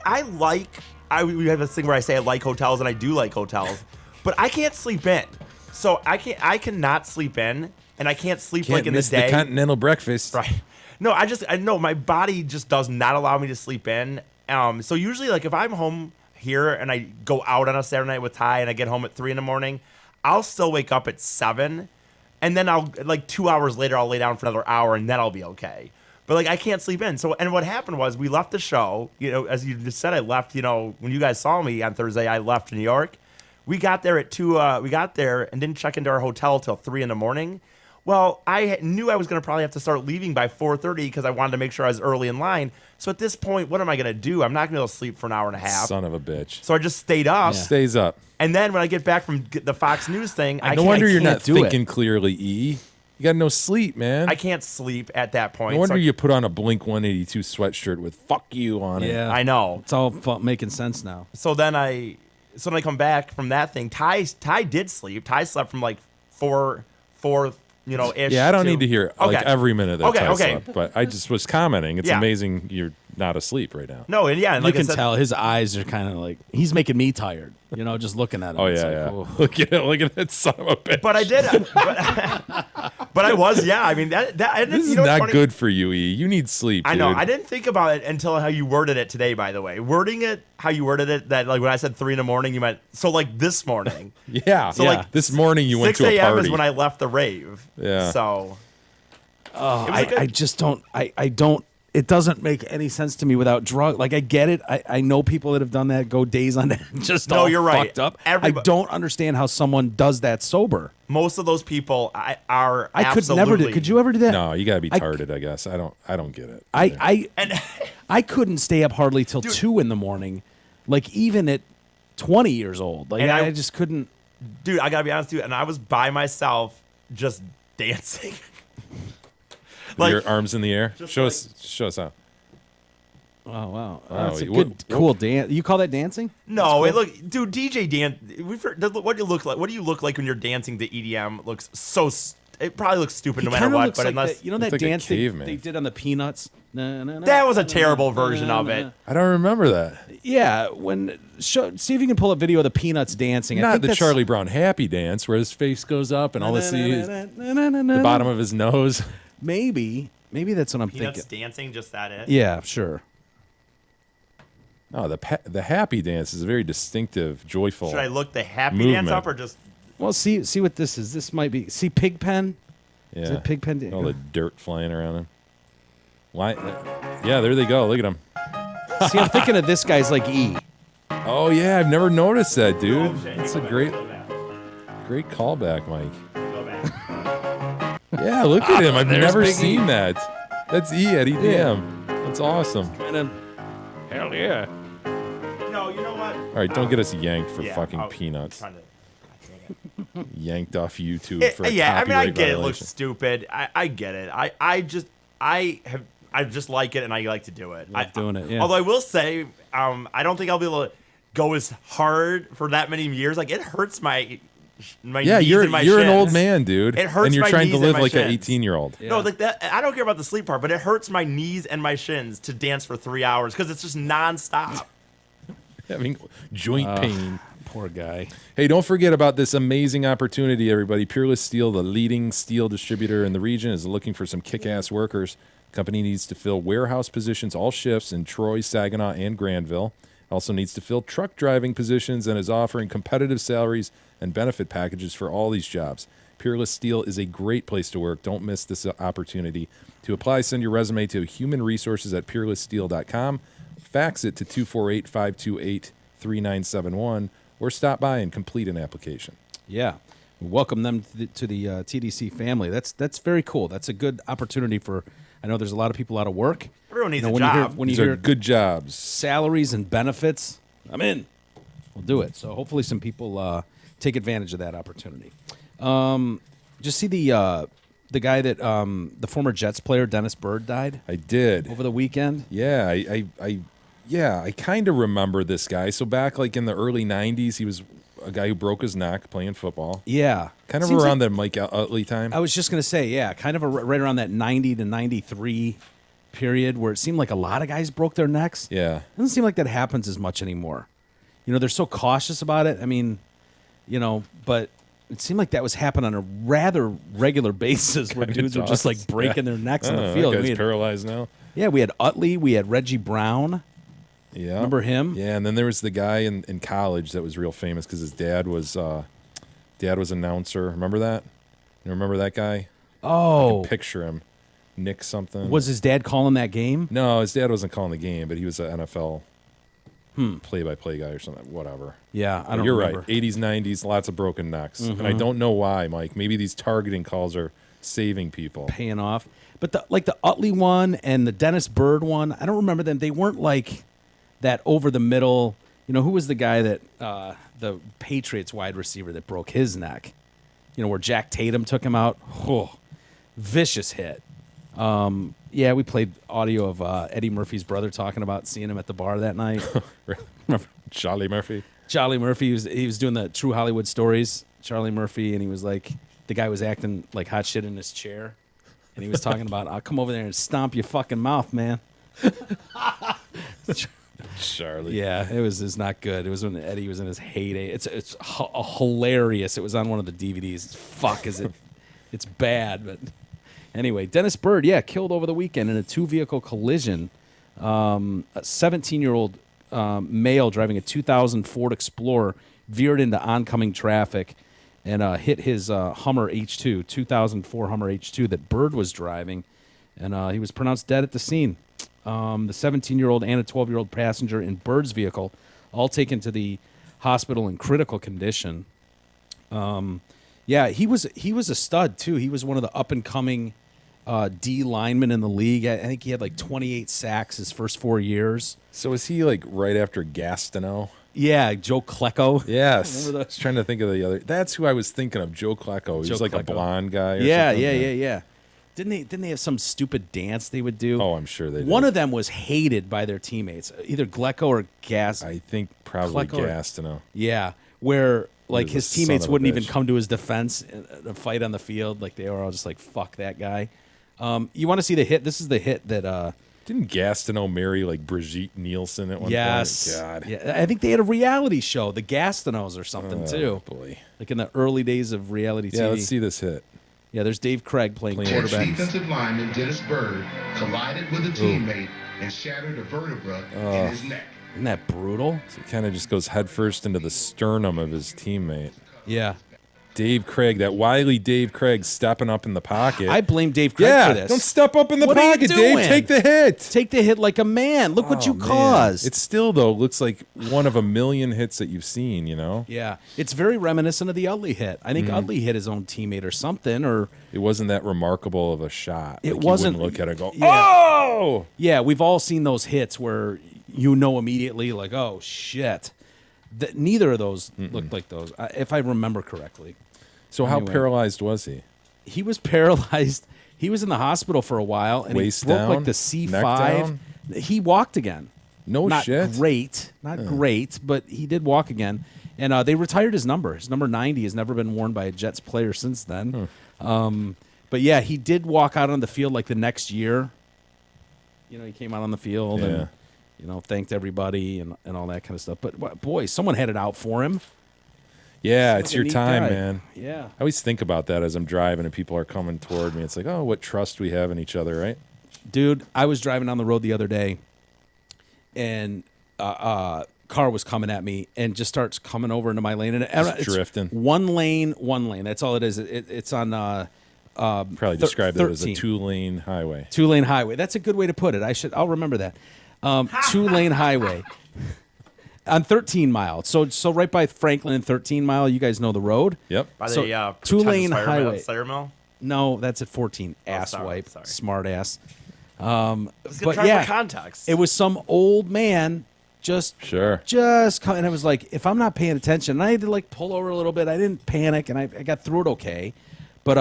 have this thing where I say I like hotels, and I do like hotels, but I can't sleep in. So I cannot sleep in, and I can't sleep Can't like in miss the day. the continental breakfast. Right. No, I know my body just does not allow me to sleep in. So usually, like, if I'm home here and I go out on a Saturday night with Ty and I get home at 3 a.m, I'll still wake up at 7, and then I'll, like, 2 hours later, I'll lay down for another hour, and then I'll be okay. But, like, I can't sleep in. So, and what happened was we left the show. You know, as you just said, I left. You know, when you guys saw me on Thursday, I left New York. We got there at 2. We got there and didn't check into our hotel till 3 a.m. Well, I knew I was going to probably have to start leaving by 4:30 because I wanted to make sure I was early in line. So at this point, what am I going to do? I'm not going to be able to sleep for an hour and a half. Son of a bitch. So I just stayed up. Stays up. And then when I get back from the Fox News thing, No wonder you're not thinking clearly, E. You got no sleep, man. I can't sleep at that point. No wonder you put on a Blink 182 sweatshirt with "fuck you" on it. Yeah, I know. It's all making sense now. So then I come back from that thing. Ty did sleep. Ty slept from like 4 ish. Yeah, I don't need to hear like Okay. every minute that Ty Okay. slept, but I just was commenting. It's Yeah. amazing you're not asleep right now. No, and yeah, and You like I can said, tell his eyes are kind of like, he's making me tired. You know, just looking at him. Oh It's yeah, like, yeah. oh. Look at that son of a bitch. But I did. But I was, yeah. I mean, that This is you know what's not funny? good for you, E. You need sleep. I know. dude. I didn't think about it until how you worded it today. By the way, wording it how you worded it, that like when I said 3 a.m, you meant so like this morning. Yeah. So like this morning you went 6 to a a.m. party. is when I left the rave. Yeah. So. Oh, It was a good- I just don't. I don't. It doesn't make any sense to me without drug. Like I get it. I know people that have done that, go days on end, just No, all you're right. fucked up. I don't understand how someone does that sober. Most of those people are. I could never do. Could you ever do that? No, you gotta be I- tarded. I guess I don't get it. I couldn't stay up hardly till 2 a.m. Like even at 20 years old. Like And I just couldn't. Dude, I gotta be honest with you, and I was by myself, just dancing. With your arms in the air. Show us how. Oh wow, Wow, that's a what- cool dance. You call that dancing? No, That's it cool. look, dude. DJ dance. What do you look like? What do you look like when you're dancing to EDM? Looks so. It probably looks stupid no matter kinda what. looks but like unless that, you know that Looks like a dance caveman. they did on the Peanuts. That was a terrible version of it. I don't remember that. Yeah, see if you can pull a video of the Peanuts dancing. I Not think the that's- Charlie Brown happy dance where his face goes up and all they see is the bottom of his nose. Maybe that's what I'm Peanuts thinking. dancing, just that it. Yeah, sure. Oh, the happy dance is a very distinctive, joyful. Should I look the happy movement. dance up or just? Well, see what this is. This might be Pigpen. Yeah. Is it Pigpen? All the dirt flying around him. Why? Yeah, there they go. Look at him. See, I'm thinking of this guy's like E. Oh yeah, I've never noticed that, dude. That's a great callback, Mike. Yeah, look at him. I've There's never Big E. seen that. That's E at EDM. That's awesome. Hell yeah. No, you know what? All right, don't get us yanked for Yeah, fucking I'll- peanuts. trying to- Yanked off YouTube for a yeah, I mean, I copyright get it. Looks violation. stupid. I get it. I just like it, and I like to do it. Love doing it, yeah. Although I will say, I don't think I'll be able to go as hard for that many years. Like it hurts my Yeah, knees you're and my an shins. old man, dude. It hurts and you're my trying knees to and live my like an shins. 18-year-old. No, like that. I don't care about the sleep part, but it hurts my knees and my shins to dance for 3 hours because it's just nonstop. Having joint pain. Poor guy. Hey, don't forget about this amazing opportunity, everybody. Peerless Steel, the leading steel distributor in the region, is looking for some kick-ass workers. Company needs to fill warehouse positions, all shifts in Troy, Saginaw, and Granville. Also needs to fill truck driving positions and is offering competitive salaries and benefit packages for all these jobs. Peerless Steel is a great place to work. Don't miss this opportunity. To apply, send your resume to humanresources@peerlesssteel.com. Fax it to 248-528-3971 or stop by and complete an application. Yeah. Welcome them to the TDC family. That's very cool. That's a good opportunity for I know there's a lot of people out of work. Everyone needs a when job. When you These are hear good jobs. salaries and benefits, I'm in. We'll do it. So hopefully some people take advantage of that opportunity. Just see the guy that the former Jets player Dennis Byrd died. I did over the weekend. Yeah, I kind of remember this guy. So back like in the early '90s, he was a guy who broke his neck playing football. Yeah, kind of Seems around like- the Mike Utley time. I was just gonna say, yeah, kind of right around that 90 to 93 period where it seemed like a lot of guys broke their necks. Yeah, It doesn't seem like that happens as much anymore. They're so cautious about it. I mean, but it seemed like that was happening on a rather regular basis where Kinda dudes were just does. like breaking Yeah. their necks on Oh, the that field. guy's We had- paralyzed now. Yeah, we had Utley, we had Reggie Brown. Yeah, Remember him? Yeah, and then there was the guy in college that was real famous because his dad was announcer. Remember that? You remember that guy? Oh, I can picture him. Nick something. Was his dad calling that game? No, his dad wasn't calling the game, but he was an NFL play-by-play guy or something. Whatever. Yeah, I But don't You're remember. right. 80s, 90s, lots of broken necks, and I Mhm. don't know why, Mike. Maybe these targeting calls are saving people. Paying off. But the Utley one and the Dennis Byrd one, I don't remember them. They weren't like that over the middle. Who was the guy that the Patriots wide receiver that broke his neck? Where Jack Tatum took him out. Oh, vicious hit. Yeah, we played audio of Eddie Murphy's brother talking about seeing him at the bar that night. Remember? Charlie Murphy. Charlie Murphy he was doing the True Hollywood Stories. Charlie Murphy, and he was like, the guy was acting like hot shit in his chair, and he was talking about, I'll come over there and stomp your fucking mouth, man. Charlie. Yeah, it was not good. It was when Eddie was in his heyday. It's hilarious. It was on one of the DVDs. Fuck, is it? It's bad, but anyway, Dennis Byrd, killed over the weekend in a 2-vehicle collision. A 17-year-old male driving a 2000 Ford Explorer veered into oncoming traffic and hit his Hummer H2, 2004 Hummer H2 that Byrd was driving, and he was pronounced dead at the scene. The 17-year-old and a 12-year-old passenger in Byrd's vehicle, all taken to the hospital in critical condition. He was a stud too. He was one of the up and coming D linemen in the league. I think he had like 28 sacks his first 4 years. So is he like right after Gastineau? Yeah, Joe Klecko. Yes. Remember I was trying to think of the other. That's who I was thinking of, Joe Klecko. He Joe was like a Klecko. blonde guy. Or Yeah, something. yeah. Didn't they have some stupid dance they would do? Oh, I'm sure they did. One of them was hated by their teammates, either Glecko or Gas. I think probably Klecko or- Gastineau. Yeah, where like was his a son teammates of a wouldn't even bitch. come to his defense in a fight on the field. Like they were all just like, "Fuck that guy." You want to see the hit? This is the hit that. Didn't Gastineau marry like Brigitte Nielsen at one Yes. point? God. Yeah, I think they had a reality show, the Gastineaus or something Oh, too. boy. Like in the early days of reality TV. Yeah, let's see this hit. Yeah, there's Dave Craig playing quarterback. Defensive lineman Dennis Byrd collided with a teammate and shattered a vertebra in his neck. Isn't that brutal? So he kind of just goes headfirst into the sternum of his teammate. Yeah. Dave Craig, that wily Dave Craig stepping up in the pocket. I blame Dave Craig yeah, for this. don't step up in the What are you pocket, doing? Dave. Take the hit. Take the hit like a man. Look what Oh, you man. caused. It still, though, looks like one of a million hits that you've seen, you know? Yeah, it's very reminiscent of the Utley hit. I think Utley hit his own teammate or something, or It wasn't that remarkable of a shot. It Like, you wasn't- wouldn't look at it and go, Yeah. oh! yeah, we've all seen those hits where you know immediately, like, oh shit. Neither of those looked like those, if I remember correctly. So how Anyway. paralyzed was he? He was paralyzed. He was in the hospital for a while, and Waist he broke down? like the Neck C5. down? He walked again. No Not shit. great, not great, but he did walk again. And they retired his number. His number 90 has never been worn by a Jets player since then. But yeah, he did walk out on the field like the next year. You know, he came out on the field Yeah. and, thanked everybody and all that kind of stuff. But boy, someone had it out for him. Yeah, Seems it's like a your neat time, guy. man. Yeah. I always think about that as I'm driving and people are coming toward me. It's like, oh, what trust we have in each other, right? Dude, I was driving down the road the other day, and car was coming at me and just starts coming over into my lane. And it's drifting. One lane. That's all it is. It's on Probably describe that as a 13. two-lane highway. 2-lane highway. That's a good way to put it. I'll remember that. 2-lane highway on 13 Mile. So right by Franklin and 13 Mile. You guys know the road. Yep. By So, the 2-lane Pretentious highway. Cider Mill? No, that's at 14. Oh, Ass sorry, wipe. sorry. Smart ass. Let's get But try yeah, for context. it was some old man just come, and I was like, if I'm not paying attention, and I had to like pull over a little bit. I didn't panic, and I got through it okay. But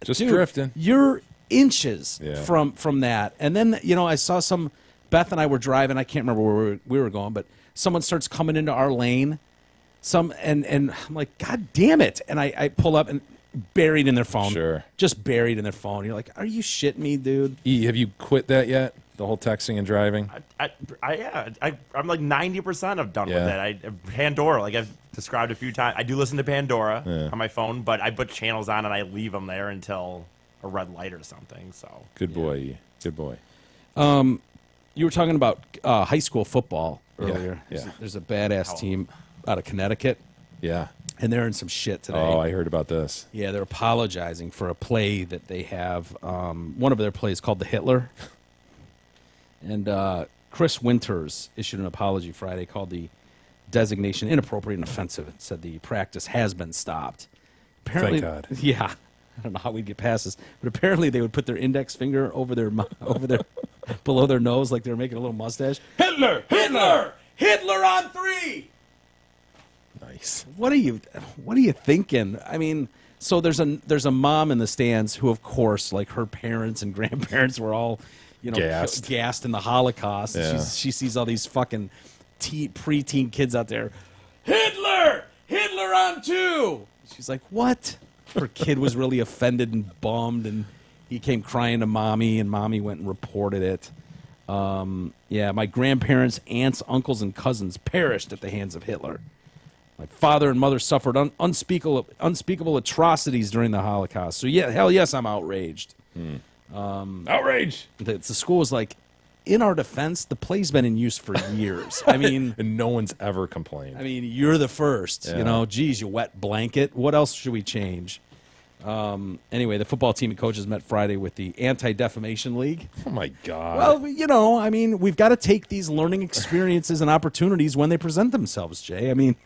Just dude, drifting. You're inches Yeah. from that, and then I saw some. Beth and I were driving. I can't remember where we were going, but someone starts coming into our lane. And I'm like, God damn it! And I pull up and buried in their phone. Sure. Just buried in their phone. You're like, are you shitting me, dude? E, have you quit that yet? The whole texting and driving? I'm like 90% of done Yeah. with it. Pandora, like I've described a few times. I do listen to Pandora Yeah. on my phone, but I put channels on and I leave them there until a red light or something. So Good boy, E. Good boy. You were talking about high school football Yeah, earlier. yeah. There's a badass team out of Connecticut. Yeah. And they're in some shit today. Oh, I heard about this. Yeah, they're apologizing for a play that they have. One of their plays called the Hitler. And Chris Winters issued an apology Friday, called the designation inappropriate and offensive. It said the practice has been stopped. Apparently, Thank God. Yeah, I don't know how we'd get past this, but apparently they would put their index finger over their below their nose, like they were making a little mustache. Hitler, Hitler, Hitler on 3. Nice. What are you thinking? I mean, so there's a mom in the stands who, of course, like her parents and grandparents were all, gassed in the Holocaust. Yeah. She sees all these fucking preteen kids out there. Hitler on 2. She's like, what? Her kid was really offended and bummed, and he came crying to mommy, and mommy went and reported it. Yeah, my grandparents, aunts, uncles, and cousins perished at the hands of Hitler. My father and mother suffered unspeakable atrocities during the Holocaust. So yeah, hell yes, I'm outraged. Outrage! The school was like, in our defense, the play's been in use for years. I mean, and no one's ever complained. I mean, you're the first. Yeah. Geez, you wet blanket. What else should we change? Anyway, the football team and coaches met Friday with the Anti-Defamation League. Oh my God. Well, I mean, we've got to take these learning experiences and opportunities when they present themselves, Jay. I mean,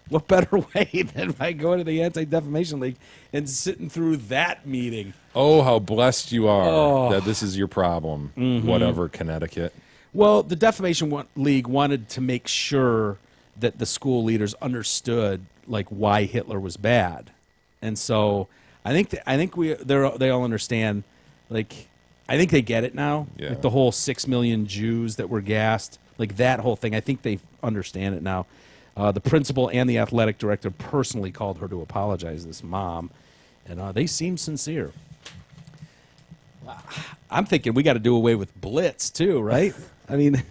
what better way than by going to the Anti-Defamation League and sitting through that meeting? Oh, how blessed you are Oh. that this is your problem. Mhm. Whatever, Connecticut. Well, the Defamation League wanted to make sure that the school leaders understood like why Hitler was bad, and so I think they all understand. Like, I think they get it now. Yeah. Like the whole 6 million Jews that were gassed, like that whole thing. I think they understand it now. The principal and the athletic director personally called her to apologize to this mom, and they seem sincere. I'm thinking we got to do away with Blitz too, right? I mean,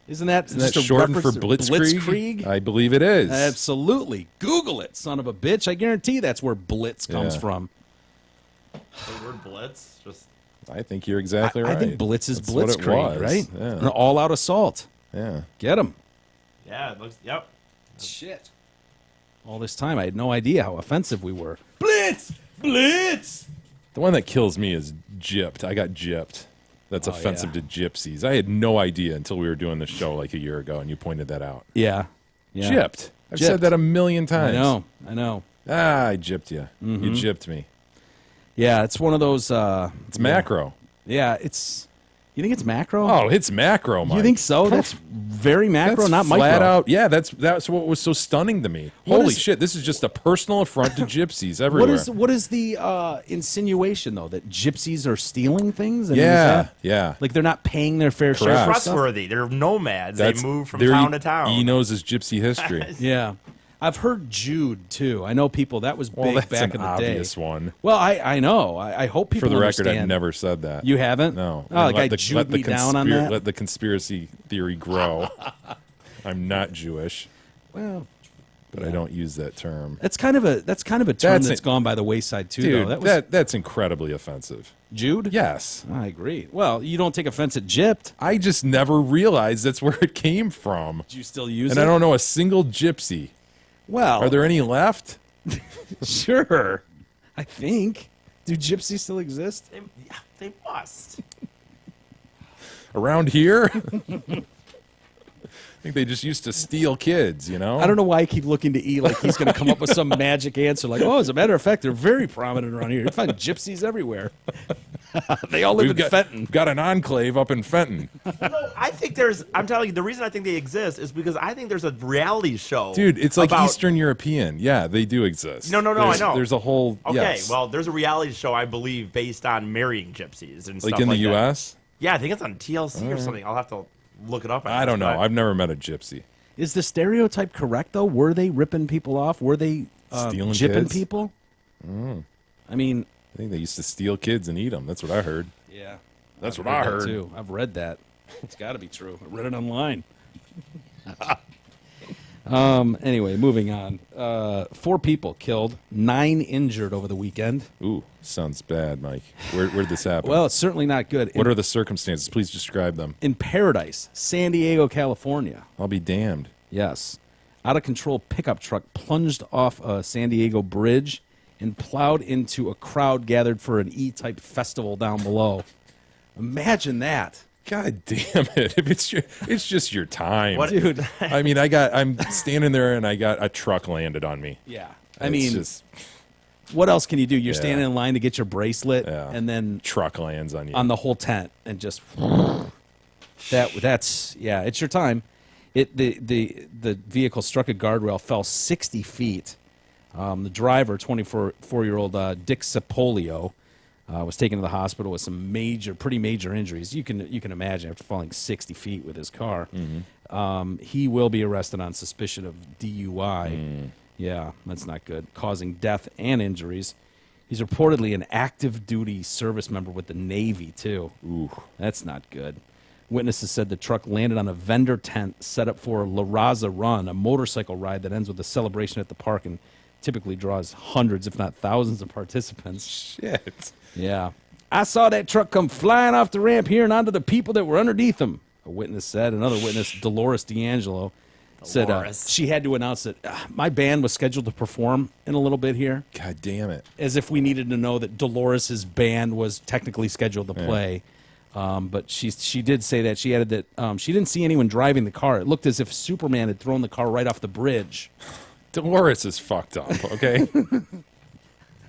isn't that just a shortened for reference to Blitzkrieg? I believe it is. Absolutely. Google it, son of a bitch. I guarantee that's where Blitz comes Yeah. from. the word blitz, just I think you're exactly right. I think Blitz is That's what it Blitzkrieg, was. right? Yeah. An all-out assault. Yeah. Get him. yeah, it looks. Yep. Shit. All this time, I had no idea how offensive we were. Blitz! Blitz! The one that kills me is gypped. I got gypped. That's Oh, offensive to gypsies. I had no idea until we were doing the show like a year ago, and you pointed that out. Yeah. Yeah. Gypped. I've said that a million times. I know. I gypped you. You Mhm. gypped me. Yeah, it's one of those. It's macro. Yeah, it's. You think it's macro? Oh, it's macro, Mike. You think so? That's very macro, That's not flat micro. out. Yeah, that's what was so stunning to me. What Holy is- shit! This is just a personal affront to gypsies everywhere. What is the insinuation though, that gypsies are stealing things? I mean, Yeah, is that- yeah. Like they're not paying their fair share. They're for stuff? trustworthy. They're nomads. They move from there town to town. He knows his gypsy history. Yeah, I've heard Jude too. I know people that was Well, big that's back an in the day. obvious one. Well, I know. I hope people For the record, understand. I've never said that. You haven't? No. Oh, like Let I Jude me down on that. Let the conspiracy theory grow. I'm not Jewish, Well, but I don't use that term. that's kind of a term that's gone by the wayside too. Dude, though. That was that's incredibly offensive. Jude. Yes. I agree. Well, you don't take offense at gypped. I just never realized that's where it came from. Do you still use And it? I don't know a single gypsy. Well, Are there any left? Sure. I think. Do gypsies still exist? They must. Around here? I think they just used to steal kids, you know? I don't know why I keep looking to E like he's going to come up with some magic answer. Like, oh, as a matter of fact, they're very prominent around here. You find gypsies everywhere. They all live We've in Fenton. We've got an enclave up in Fenton. No, I think I'm telling you, the reason I think they exist is because I think there's a reality show. Dude, it's like about, Eastern European. Yeah, they do exist. No, I know. There's a whole. Okay, yes. well, there's a reality show, I believe, based on marrying gypsies and stuff like in the that. U.S.? Yeah, I think it's on TLC or something. I'll have to look it up. I don't know. I've never met a gypsy. Is the stereotype correct, though? Were they ripping people off? Were they Stealing gypping kids? people? I mean, I think they used to steal kids and eat them. That's what I heard. Yeah. That's I've what I that heard. too. I've read that. It's got to be true. I read it online. Anyway, moving on. 4 people killed, 9 injured over the weekend. Ooh, sounds bad, Mike. Where'd this happen? Well, it's certainly not good. What are the circumstances? Please describe them. In Paradise, San Diego, California. I'll be damned. Yes. Out-of-control pickup truck plunged off a San Diego bridge and plowed into a crowd gathered for an E-Type festival down below. Imagine that. God damn it! If it's just your time, dude. I mean, I'm standing there and I got a truck landed on me. Yeah, I mean, just, what else can you do? You're Yeah. standing in line to get your bracelet, Yeah. and then truck lands on you on the whole tent, and just that's it's your time. The vehicle struck a guardrail, fell 60 feet. The driver, 24-year-old Dick Cipolio, was taken to the hospital with some pretty major injuries. You can imagine after falling 60 feet with his car. He will be arrested on suspicion of DUI. Yeah, that's not good. Causing death and injuries. He's reportedly an active duty service member with the Navy too. Ooh, that's not good. Witnesses said the truck landed on a vendor tent set up for La Raza Run, a motorcycle ride that ends with a celebration at the park and typically draws hundreds, if not thousands, of participants. Shit. Yeah. I saw that truck come flying off the ramp here and onto the people that were underneath him, a witness said. Another witness, Dolores D'Angelo, said she had to announce that my band was scheduled to perform in a little bit here. God damn it. As if we needed to know that Dolores' band was technically scheduled to play. But she did say that. She added that she didn't see anyone driving the car. It looked as if Superman had thrown the car right off the bridge. Dolores is fucked up, okay?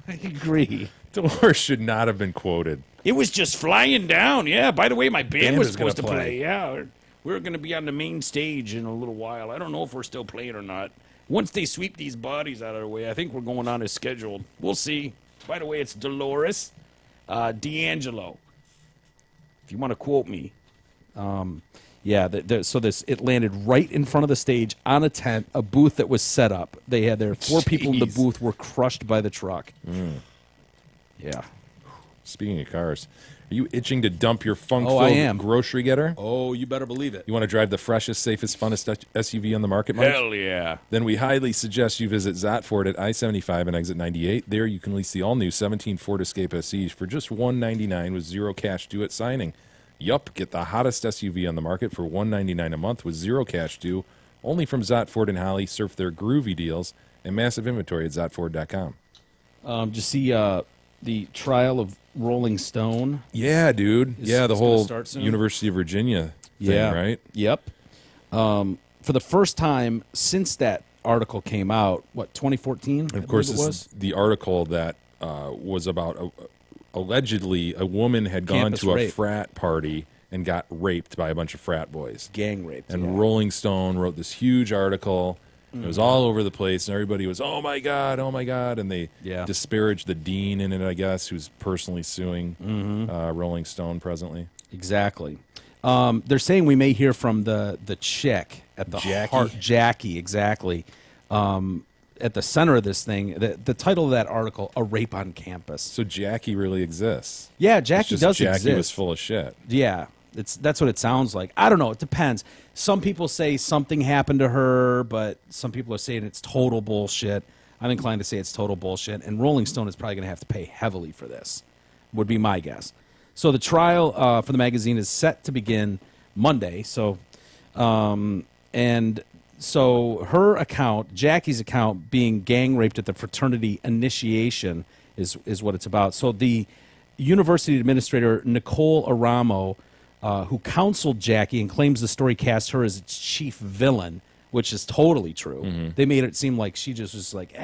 I agree. Dolores should not have been quoted. It was just flying down. Yeah, by the way, my band was was gonna supposed to play. play. Yeah, we're going to be on the main stage in a little while. I don't know if we're still playing or not. Once they sweep these bodies out of the way, I think we're going on as scheduled. We'll see. By the way, it's Dolores D'Angelo. If you want to quote me. Yeah, so it landed right in front of the stage on a tent, a booth that was set up. They had their 4 people in the booth were crushed by the truck. Yeah. Speaking of cars, are you itching to dump your I funk-filled am. grocery getter? Oh, you better believe it. You want to drive the freshest, safest, funnest SUV on the market, Mike? Hell yeah. Then we highly suggest you visit Zotford at I-75 and exit 98. There you can lease the all-new 17 Ford Escape SE for just $199 with zero cash due at signing. Yup, get the hottest SUV on the market for $199 a month with zero cash due, only from Zotford and Holly. Surf their groovy deals and massive inventory at Zotford.com. Did you see the trial of Rolling Stone? Yeah, dude. Is- Yeah, the is gonna whole start soon? University of Virginia thing, right? Yep. For the first time since that article came out, 2014? And of course, it this was? is the article that was about allegedly a woman had gone Campus to a rape. frat party and got raped by a bunch of frat boys. Gang raped. And yeah. Rolling Stone wrote this huge article. It was all over the place, and everybody was, oh my God, and they disparaged the dean in it, I guess, who's personally suing Rolling Stone presently. Exactly. They're saying we may hear from the chick at the Jackie? Jackie, exactly. At the center of this thing, the title of that article, A Rape on Campus. So Jackie really exists. Yeah, It's Jackie just does Jackie exist. was full of shit. Yeah, that's what it sounds like. I don't know. It depends. Some people say something happened to her, but some people are saying it's total bullshit. I'm inclined to say it's total bullshit, and Rolling Stone is probably going to have to pay heavily for this, would be my guess. So the trial for the magazine is set to begin Monday. So, and so her account, Jackie's account, being gang raped at the fraternity initiation is what it's about. So the university administrator, Nicole Aramo, who counseled Jackie and claims the story cast her as its chief villain, which is totally true. They made it seem like she just was like,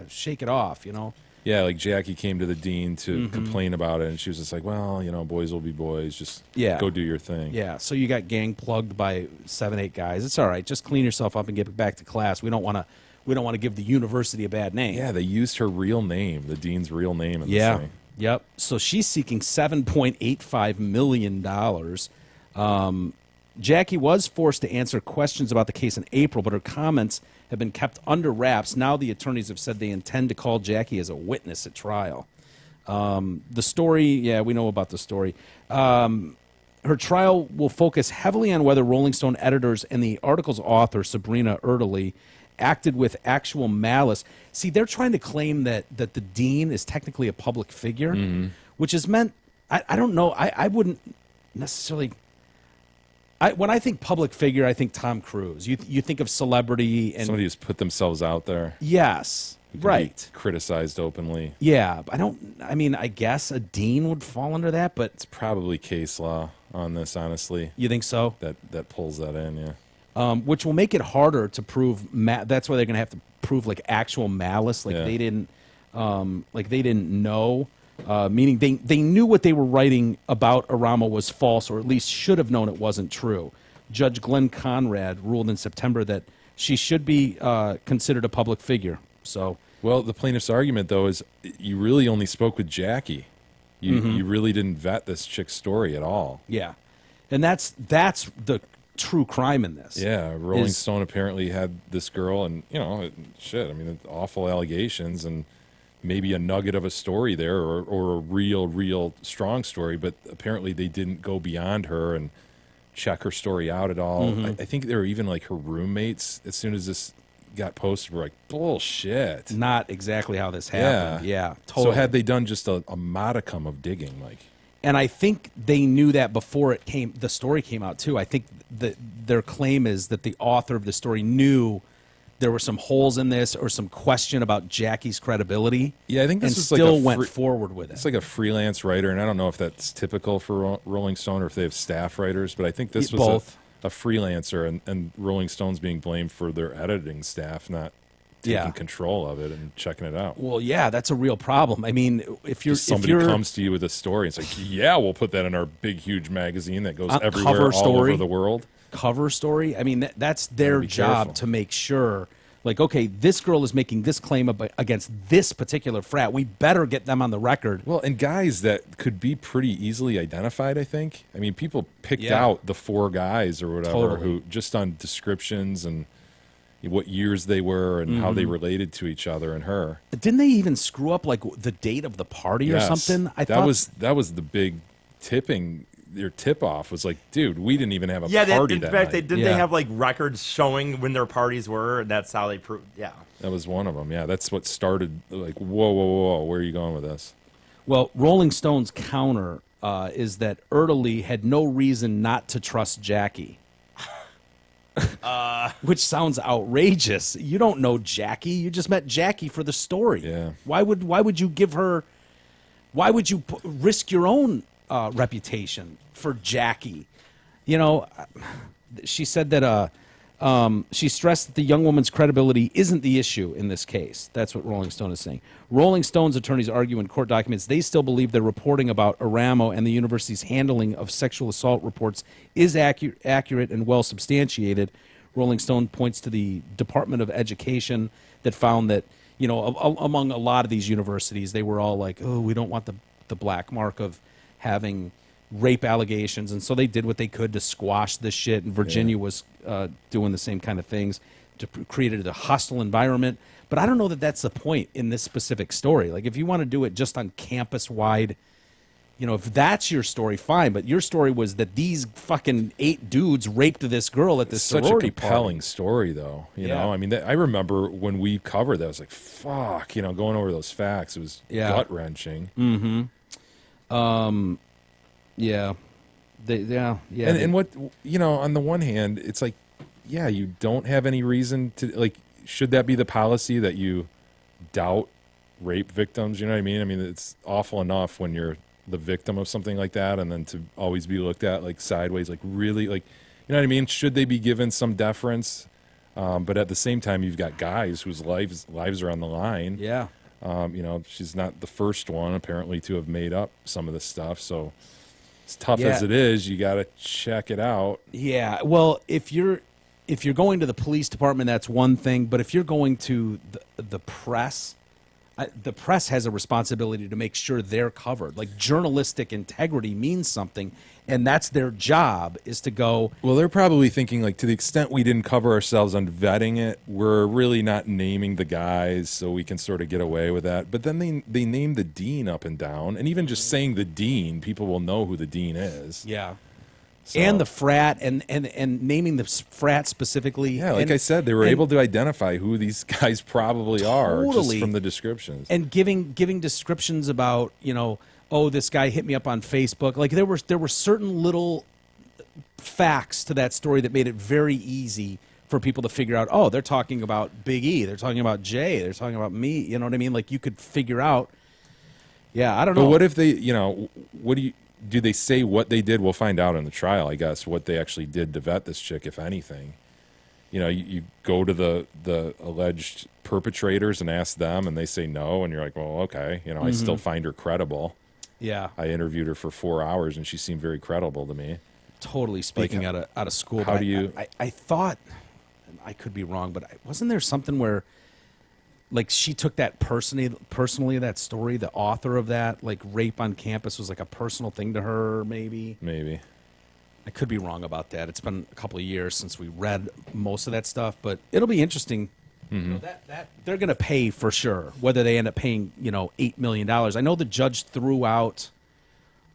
shake it off, you know. Yeah, like Jackie came to the dean to complain about it, and she was just like, well, boys will be boys. Just go do your thing. Yeah, so you got gang plugged by 7-8 guys. It's all right. Just clean yourself up and get back to class. We don't want to give the university a bad name. Yeah, they used her real name, the dean's real name in this thing. Yep. So she's seeking $7.85 million. Jackie was forced to answer questions about the case in April, but her comments have been kept under wraps. Now the attorneys have said they intend to call Jackie as a witness at trial. The story, we know about the story. Her trial will focus heavily on whether Rolling Stone editors and the article's author, Sabrina Erdely, acted with actual malice. See, they're trying to claim that the dean is technically a public figure, which is meant, I don't know, I wouldn't necessarily... when I think public figure, I think Tom Cruise. You think of celebrity and somebody who's put themselves out there. Yes, right. Criticized openly. Yeah, I guess a dean would fall under that, but it's probably case law on this. Honestly, you think so? That pulls that in, yeah. Which will make it harder to prove. That's why they're going to have to prove like actual malice, like they didn't know. Meaning they knew what they were writing about Aramo was false, or at least should have known it wasn't true. Judge Glenn Conrad ruled in September that she should be considered a public figure. So, well, the plaintiff's argument, though, is you really only spoke with Jackie. You really didn't vet this chick's story at all. Yeah, and that's the true crime in this. Yeah, Rolling Stone apparently had this girl, and awful allegations and maybe a nugget of a story there, or a real strong story, but apparently they didn't go beyond her and check her story out at all. I think there were even like her roommates, as soon as this got posted, were like, bullshit. Not exactly how this happened. Yeah, totally. So had they done just a modicum of digging, like... And I think they knew that before the story came out too. I think that their claim is that the author of the story knew there were some holes in this or some question about Jackie's credibility. Yeah, I think this and is still like went forward with it. It's like a freelance writer, and I don't know if that's typical for Rolling Stone or if they have staff writers, but I think this was both. A freelancer, and Rolling Stone's being blamed for their editing staff not taking control of it and checking it out. Well, yeah, that's a real problem. I mean, if somebody comes to you with a story, it's like, yeah, we'll put that in our big, huge magazine that goes everywhere, all over the world. Cover story. I mean, that's their job to make sure. Like, okay, this girl is making this claim against this particular frat. We better get them on the record. Well, and guys that could be pretty easily identified, I think. I mean, people picked out the 4 guys or whatever who just on descriptions and what years they were and how they related to each other and her. Didn't they even screw up like the date of the party or something? That was the big their tip-off was like, dude, we didn't even have a party that night. They have like records showing when their parties were, and that's how they proved. Yeah, that was one of them. Yeah, that's what started. Like, whoa, where are you going with this? Well, Rolling Stone's counter is that Erdely had no reason not to trust Jackie. Which sounds outrageous. You don't know Jackie. You just met Jackie for the story. Yeah. Why would you give her? Why would you risk your own reputation for Jackie? You know, she said that she stressed that the young woman's credibility isn't the issue in this case. That's what Rolling Stone is saying. Rolling Stone's attorneys argue in court documents they still believe their reporting about Aramo and the university's handling of sexual assault reports is accurate and well substantiated. Rolling Stone points to the Department of Education that found that, you know, among a lot of these universities, they were all like, oh, we don't want the black mark of having rape allegations, and so they did what they could to squash this shit. And Virginia was doing the same kind of things to create a hostile environment. But I don't know that that's the point in this specific story. Like, if you want to do it just on campus-wide, you know, if that's your story, fine. But your story was that these fucking 8 dudes raped this girl at this sorority party. Such a compelling story, though. You know, I mean, I remember when we covered that, I was like, fuck, you know, going over those facts, it was gut-wrenching. Mm-hmm. Yeah. And what, you know, on the one hand, it's like, yeah, you don't have any reason to, like, should that be the policy that you doubt rape victims? You know what I mean? I mean, it's awful enough when you're the victim of something like that, and then to always be looked at like sideways, like really, like, you know what I mean? Should they be given some deference? But at the same time, you've got guys whose lives are on the line. Yeah. She's not the first one apparently to have made up some of this stuff. So as tough Yeah. as it is, you got to check it out. Yeah, well, if you're going to the police department, that's one thing. But if you're going to the press, the press has a responsibility to make sure they're covered. Like, journalistic integrity means something, and that's their job, is to go. Well, they're probably thinking, like, to the extent we didn't cover ourselves on vetting it, we're really not naming the guys, so we can sort of get away with that. But then they name the dean up and down, and even just saying the dean, people will know who the dean is. Yeah. So- And the frat, and naming the frat specifically. Yeah, like and, I said, they were able to identify who these guys probably are just Totally. from the descriptions. And giving descriptions about, oh, this guy hit me up on Facebook. Like, there were certain little facts to that story that made it very easy for people to figure out, oh, they're talking about Big E, they're talking about Jay, they're talking about me. You know what I mean? Like, you could figure out. Yeah, I don't know. But what if they, what do they say what they did? We'll find out in the trial, I guess, what they actually did to vet this chick, if anything. You go to the alleged perpetrators and ask them, and they say no, and you're like, well, okay, I still find her credible. Yeah. I interviewed her for 4 hours, and she seemed very credible to me. Totally speaking out of school. How but do you? I thought, and I could be wrong, but wasn't there something where, like, she took that personally that story, the author of that, like, rape on campus was like a personal thing to her, maybe. Maybe. I could be wrong about that. It's been a couple of years since we read most of that stuff, but it'll be interesting. That they're going to pay for sure, whether they end up paying $8 million. I know the judge threw out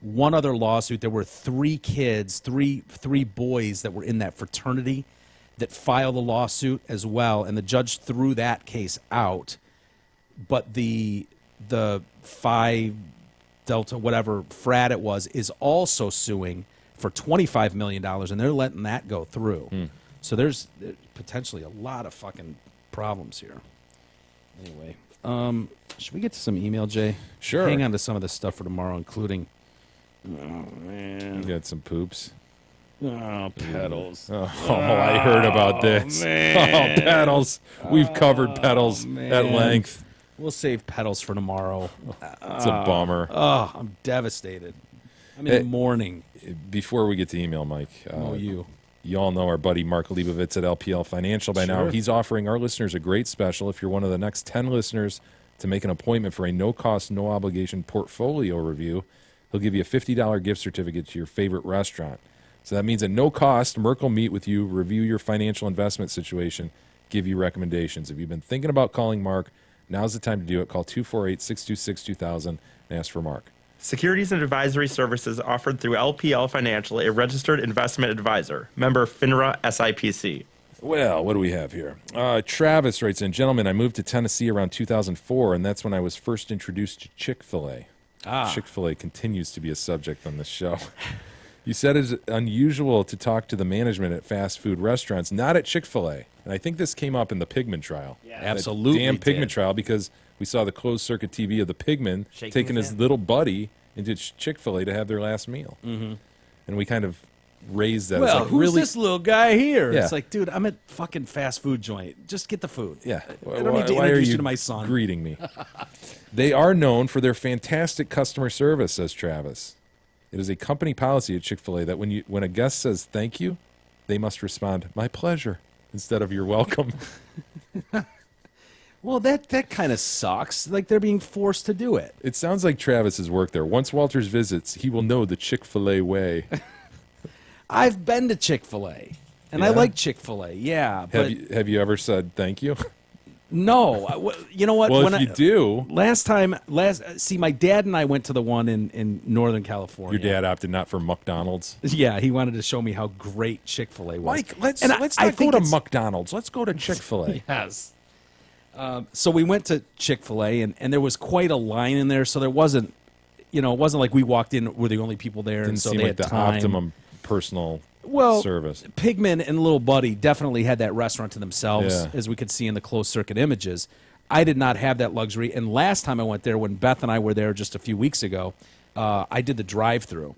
one other lawsuit. There were 3 kids, three boys that were in that fraternity that filed a lawsuit as well, and the judge threw that case out. But the Phi Delta whatever frat it was is also suing for $25 million, and they're letting that go through. So there's potentially a lot of fucking problems here. Anyway, should we get to some email, Jay? Sure. Hang on to some of this stuff for tomorrow, including. Oh man, You got some poops. Oh, pedals. Oh, I heard about this. Man. Oh, pedals. We've covered pedals at man. length. We'll save pedals for tomorrow. It's a bummer. Oh, I'm devastated. I'm in mourning. Before we get to email, Mike. You all know our buddy Mark Leibovitz at LPL Financial by now. Sure. He's offering our listeners a great special. If you're one of the next 10 listeners to make an appointment for a no-cost, no-obligation portfolio review, he'll give you a $50 gift certificate to your favorite restaurant. So that means at no cost, Merck will meet with you, review your financial investment situation, give you recommendations. If you've been thinking about calling Mark, now's the time to do it. Call 248-626-2000 and ask for Mark. Securities and advisory services offered through LPL Financial, a registered investment advisor. Member FINRA SIPC. Well, what do we have here? Travis writes in, gentlemen, I moved to Tennessee around 2004, and that's when I was first introduced to Chick-fil-A. Chick-fil-A continues to be a subject on this show. You said it's unusual to talk to the management at fast food restaurants, not at Chick-fil-A. And I think this came up in the Pigman trial. Yeah, That absolutely damn Pigman did. trial, because we saw the closed circuit TV of the Pigman Shaking taking his his hand. little buddy into Chick-fil-A to have their last meal. Mm-hmm. And we kind of raised that. Well, it's like, who's really? this little guy here? Yeah. It's like, dude, I'm at fucking fast food joint. Just get the food. Yeah. I don't need to Why are introduce you you to my son. greeting me? They are known for their fantastic customer service, says Travis. It is a company policy at Chick-fil-A that when a guest says thank you, they must respond, my pleasure, instead of you're welcome. Well, that kind of sucks. Like, they're being forced to do it. It sounds like Travis has worked there. Once Walters visits, he will know the Chick-fil-A way. I've been to Chick-fil-A, and I Yeah? like Chick-fil-A. Yeah, but Have you ever said thank you? no. You know what? Well, When if you do, see, my dad and I went to the one in Northern California. your dad opted not for McDonald's. Yeah, he wanted to show me how great Chick-fil-A was. Mike, let's And not I go think to it's- McDonald's. Let's go to Chick-fil-A. Yes. So we went to Chick-fil-A, and there was quite a line in there. So there wasn't, it wasn't like we walked in, we're the only people there, Didn't and so seem they like had the time. optimum personal service. Pigman and Little Buddy definitely had that restaurant to themselves, Yeah. as we could see in the closed circuit images. I did not have that luxury. And last time I went there, when Beth and I were there just a few weeks ago, I did the drive-through.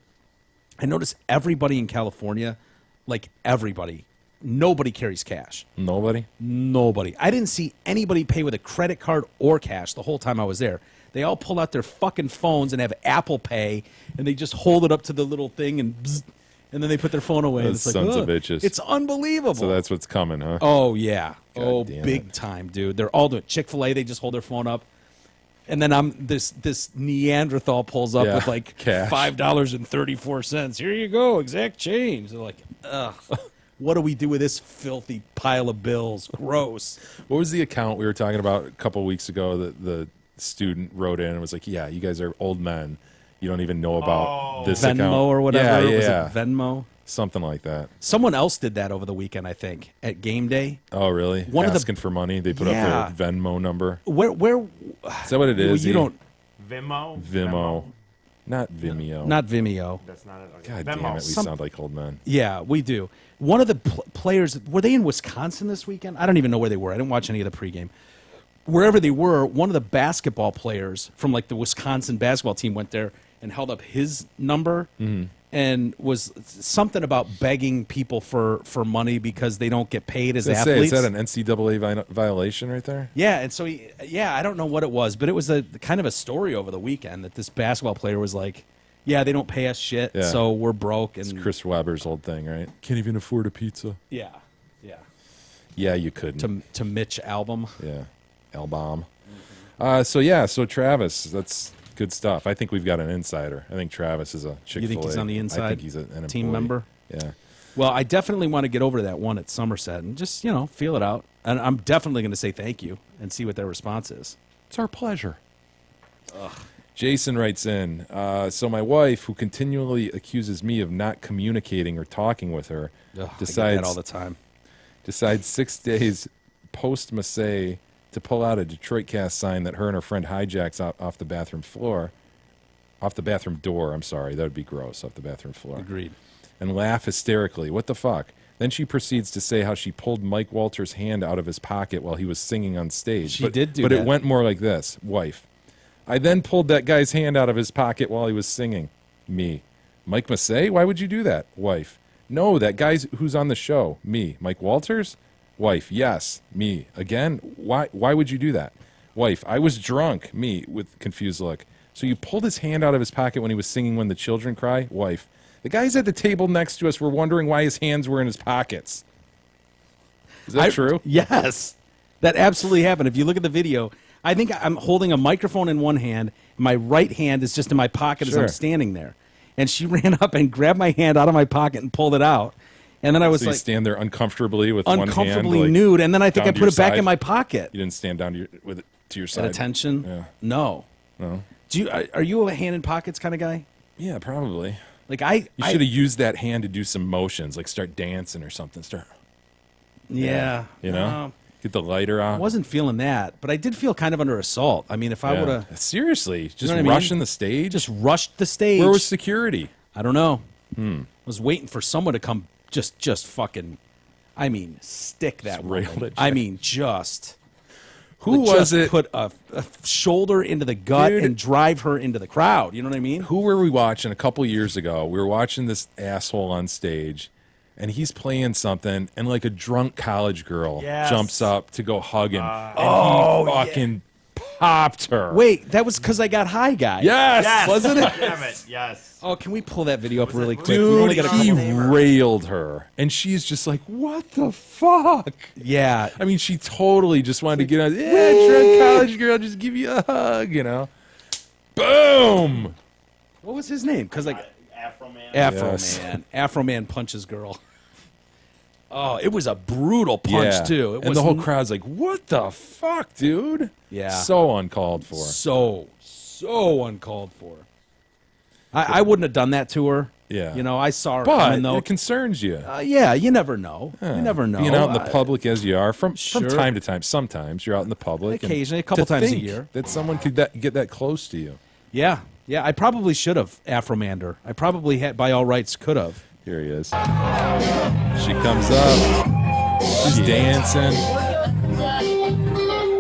I noticed everybody in California, like everybody, nobody carries cash. Nobody? Nobody. I didn't see anybody pay with a credit card or cash the whole time I was there. They all pull out their fucking phones and have Apple Pay, and they just hold it up to the little thing and bzz, and then they put their phone away. Those and it's like, sons of bitches. It's unbelievable. So that's what's coming, huh? Oh, yeah. God damn Big it. time, dude. They're all doing Chick-fil-A. They just hold their phone up. And then this Neanderthal pulls up Yeah, with like cash. $5.34. Here you go, exact change. They're like, ugh, what do we do with this filthy pile of bills? Gross. What was the account we were talking about a couple weeks ago that the student wrote in and was like, yeah, you guys are old men. You don't even know about this Venmo account. or whatever. Yeah, Was yeah. it Venmo? Something like that. Someone else did that over the weekend, I think, at game day. Oh, really? One of the- Asking for money. They put Yeah. up their Venmo number. Where Is that what it is? You don't. Vimeo. Not Vimeo. Not Vimeo. That's not it. God Venmo. damn it, we sound like old men. Yeah, we do. One of the players, were they in Wisconsin this weekend? I don't even know where they were. I didn't watch any of the pregame. Wherever they were, one of the basketball players from like the Wisconsin basketball team went there and held up his number and was something about begging people for money because they don't get paid as athletes. Is that an NCAA violation right there? Yeah, and so I don't know what it was, but it was a kind of a story over the weekend that this basketball player was like, yeah, they don't pay us shit, Yeah. so we're broke. And It's Chris Webber's old thing, right? Can't even afford a pizza. yeah. Yeah, you couldn't. To Mitch Albom. Yeah, Albom. So Travis, that's good stuff. I think we've got an insider. I think Travis is a Chick-fil-A. You think he's on the inside? I think he's an team employee. member? Yeah. Well, I definitely want to get over to that one at Somerset and just, feel it out. And I'm definitely going to say thank you and see what their response is. It's our pleasure. Jason writes in, so my wife, who continually accuses me of not communicating or talking with her, Ugh, I get decides that all the time. Decides 6 days post-Massey to pull out a Detroit Cast sign that her and her friend hijacks off the bathroom floor. Off the bathroom door, I'm sorry. That would be gross, off the bathroom floor. Agreed. And laugh hysterically. What the fuck? Then she proceeds to say how she pulled Mike Walters' hand out of his pocket while he was singing on stage. She did do but that. it went more like this. Wife. I then pulled that guy's hand out of his pocket while he was singing. Me. Mike Massey? Why would you do that? Wife. No, that guy's who's on the show. Me. Mike Walters? Wife. Yes. Me. Again? Why would you do that? Wife. I was drunk. Me. With confused look. So you pulled his hand out of his pocket when he was singing When the Children Cry? Wife. The guys at the table next to us were wondering why his hands were in his pockets. Is that true? Yes. That absolutely happened. If you look at the video, I think I'm holding a microphone in one hand. And my right hand is just in my pocket as Sure. I'm standing there. And she ran up and grabbed my hand out of my pocket and pulled it out. And then I was So you like stand there uncomfortably with one hand, uncomfortably like, nude. And then I think down I to put your it back side? in my pocket. You didn't stand down with it to your side. At attention? Yeah. No. No. Do you are you a hand in pockets kind of guy? Yeah, probably. Like You I should have used that hand to do some motions, like start dancing or something. Yeah. You know? Get the lighter I out. wasn't feeling that, but I did feel kind of under assault. I mean, if I Yeah. would have Seriously, just know what I mean? rushing the stage? just rushed the stage. Where was security? I don't know. I was waiting for someone to come just fucking, I mean, stick that railed woman. it, I Jack. mean, just. Who just was it? Put a shoulder into the gut Dude. and drive her into the crowd. You know what I mean? Who were we watching a couple years ago? We were watching this asshole on stage, and he's playing something, and like a drunk college girl Yes. jumps up to go hug him, and he fucking popped her. Wait, that was because I got high, guy. Yes, wasn't it? Damn it. Yes. Oh, can we pull that video up really quick? We Dude, only got a he couple- railed her, and she's just like, "What the fuck?" Yeah, I mean, she totally just wanted to get on. Yeah, drunk college girl, just give you a hug, you know. Boom. what was his name? Because like Afro Man. Afro Yes. Man, Afro Man punches girl. Oh, it was a brutal punch too. It and was the whole crowd's like, "What the fuck, dude?" Yeah. So uncalled for. so uncalled for. I wouldn't have done that to her. Yeah. You know, I saw her But coming though. it concerns you. Yeah, you never know. Yeah. You never know. Being out in the I- public as you are, from Sure. time to time, sometimes you're out in the public. and Occasionally, a couple to times a think year. that someone could get that close to you. Yeah, I probably should have Afromander. I probably had, by all rights, could have. Here he is. She comes up. She's dancing.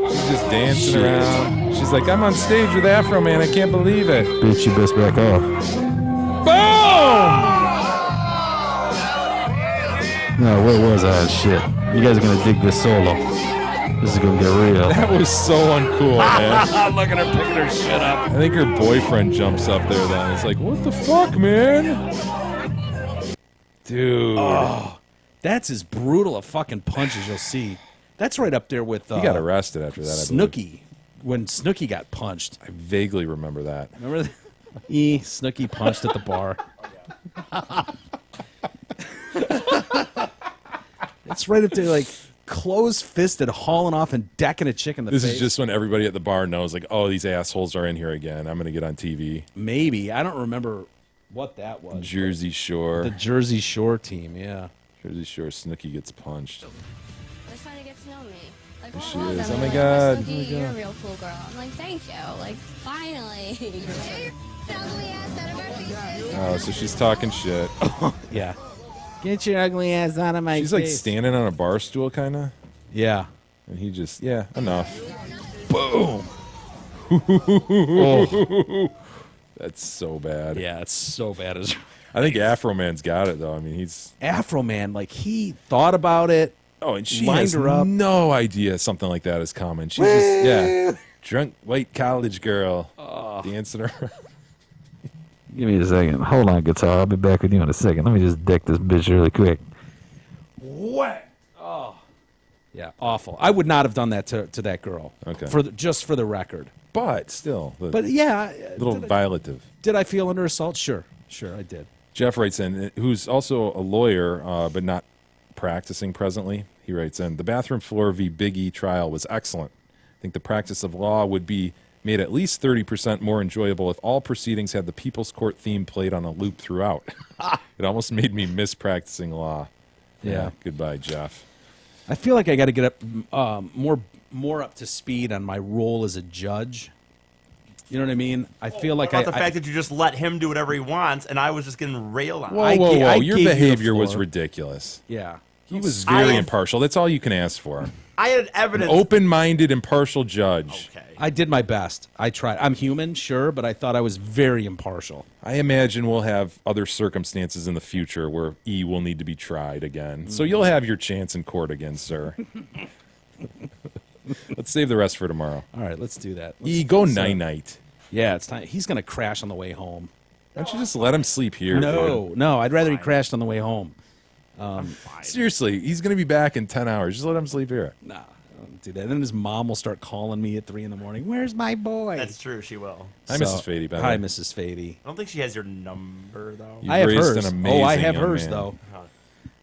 She's just dancing around. She's like, "I'm on stage with Afro Man. I can't believe it." Bitch, you best back off. Boom! No, where was I? Shit. You guys are gonna dig this solo. This is gonna get real. That was so uncool, man. Look at her picking her shit up. I think her boyfriend jumps up there then. It's like, what the fuck, man? Dude. Oh, that's as brutal a fucking punch as you'll see. That's right up there with. He got arrested after that. Snooki, when Snooki got punched. I vaguely remember that. Remember that? Snooki punched at the bar. It's right up there, like close-fisted, hauling off and decking a chick in the face. This is just when everybody at the bar knows, like, oh, these assholes are in here again. I'm gonna get on TV. Maybe. I don't remember what that was. Jersey Shore. The Jersey Shore team, yeah. Jersey Shore. Snooki gets punched. Just trying to get to know me. Like, There she all of is. them Oh are my like, God. Snooki, Oh my you're a God. real cool girl. I'm like, thank you. Like, finally. Oh, so she's talking shit. Yeah. Get your ugly ass out of my She's face. like standing on a bar stool, kind of. Yeah. And he just, yeah, enough. Boom. That's so bad. Yeah, it's so bad. I think Afro Man's got it though. I mean, he's Afro Man. Like he thought about it. Oh, and she lined has her up. no idea something like that is coming. She's just drunk white college girl dancing around. Give me a second. Hold on, guitar. I'll be back with you in a second. Let me just deck this bitch really quick. What? Oh. Yeah, awful. I would not have done that to that girl. Okay. Just for the record. But still, But yeah, little violative. Did I feel under assault? Sure, I did. Jeff writes in, who's also a lawyer, but not practicing presently. He writes in, the bathroom floor v. Big E trial was excellent. I think the practice of law would be made at least 30% more enjoyable if all proceedings had the People's Court theme played on a loop throughout. It almost made me miss practicing law. Yeah. Goodbye, Jeff. I feel like I got to get up more up to speed on my role as a judge. You know what I mean? I feel like What about the fact that you just let him do whatever he wants, and I was just getting railed on. Whoa. Your behavior was ridiculous. Yeah. He was very impartial. That's all you can ask for. I had evidence. An open-minded, impartial judge. Okay. I did my best. I tried. I'm human, sure, but I thought I was very impartial. I imagine we'll have other circumstances in the future where E will need to be tried again. So you'll have your chance in court again, sir. Let's save the rest for tomorrow. All right, let's do that. E, go night-night. Yeah, it's time. He's going to crash on the way home. Why don't you just let him sleep here? No. I'd rather he crashed on the way home. Seriously, he's going to be back in 10 hours. Just let him sleep here. Nah, I don't do that. And then his mom will start calling me at 3 in the morning. Where's my boy? That's true. She will. Hi, Mrs. Fady. By the Hi, way. Mrs. Fady. I don't think she has your number though. You've I have raised hers. an amazing I have young hers man. though.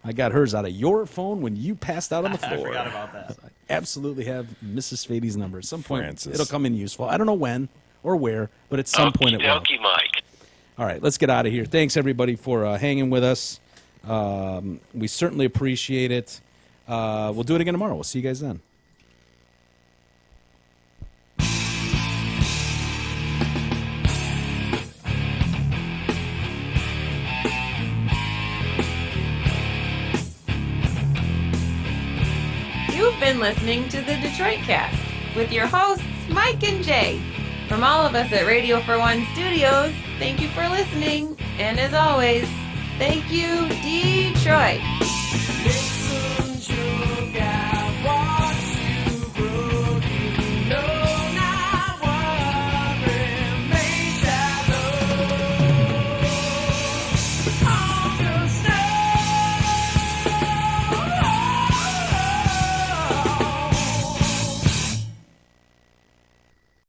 I got hers out of your phone when you passed out on the floor. I forgot about that. I absolutely have Mrs. Fady's number. At some point, Francis. it'll come in useful. I don't know when or where, but at some point it will. Okie Mike. All right, let's get out of here. Thanks, everybody, for hanging with us. We certainly appreciate it. We'll do it again tomorrow. We'll see you guys then. You've been listening to the Detroit Cast with your hosts, Mike and Jay. From all of us at Radio for One Studios, thank you for listening. And as always, thank you, Detroit.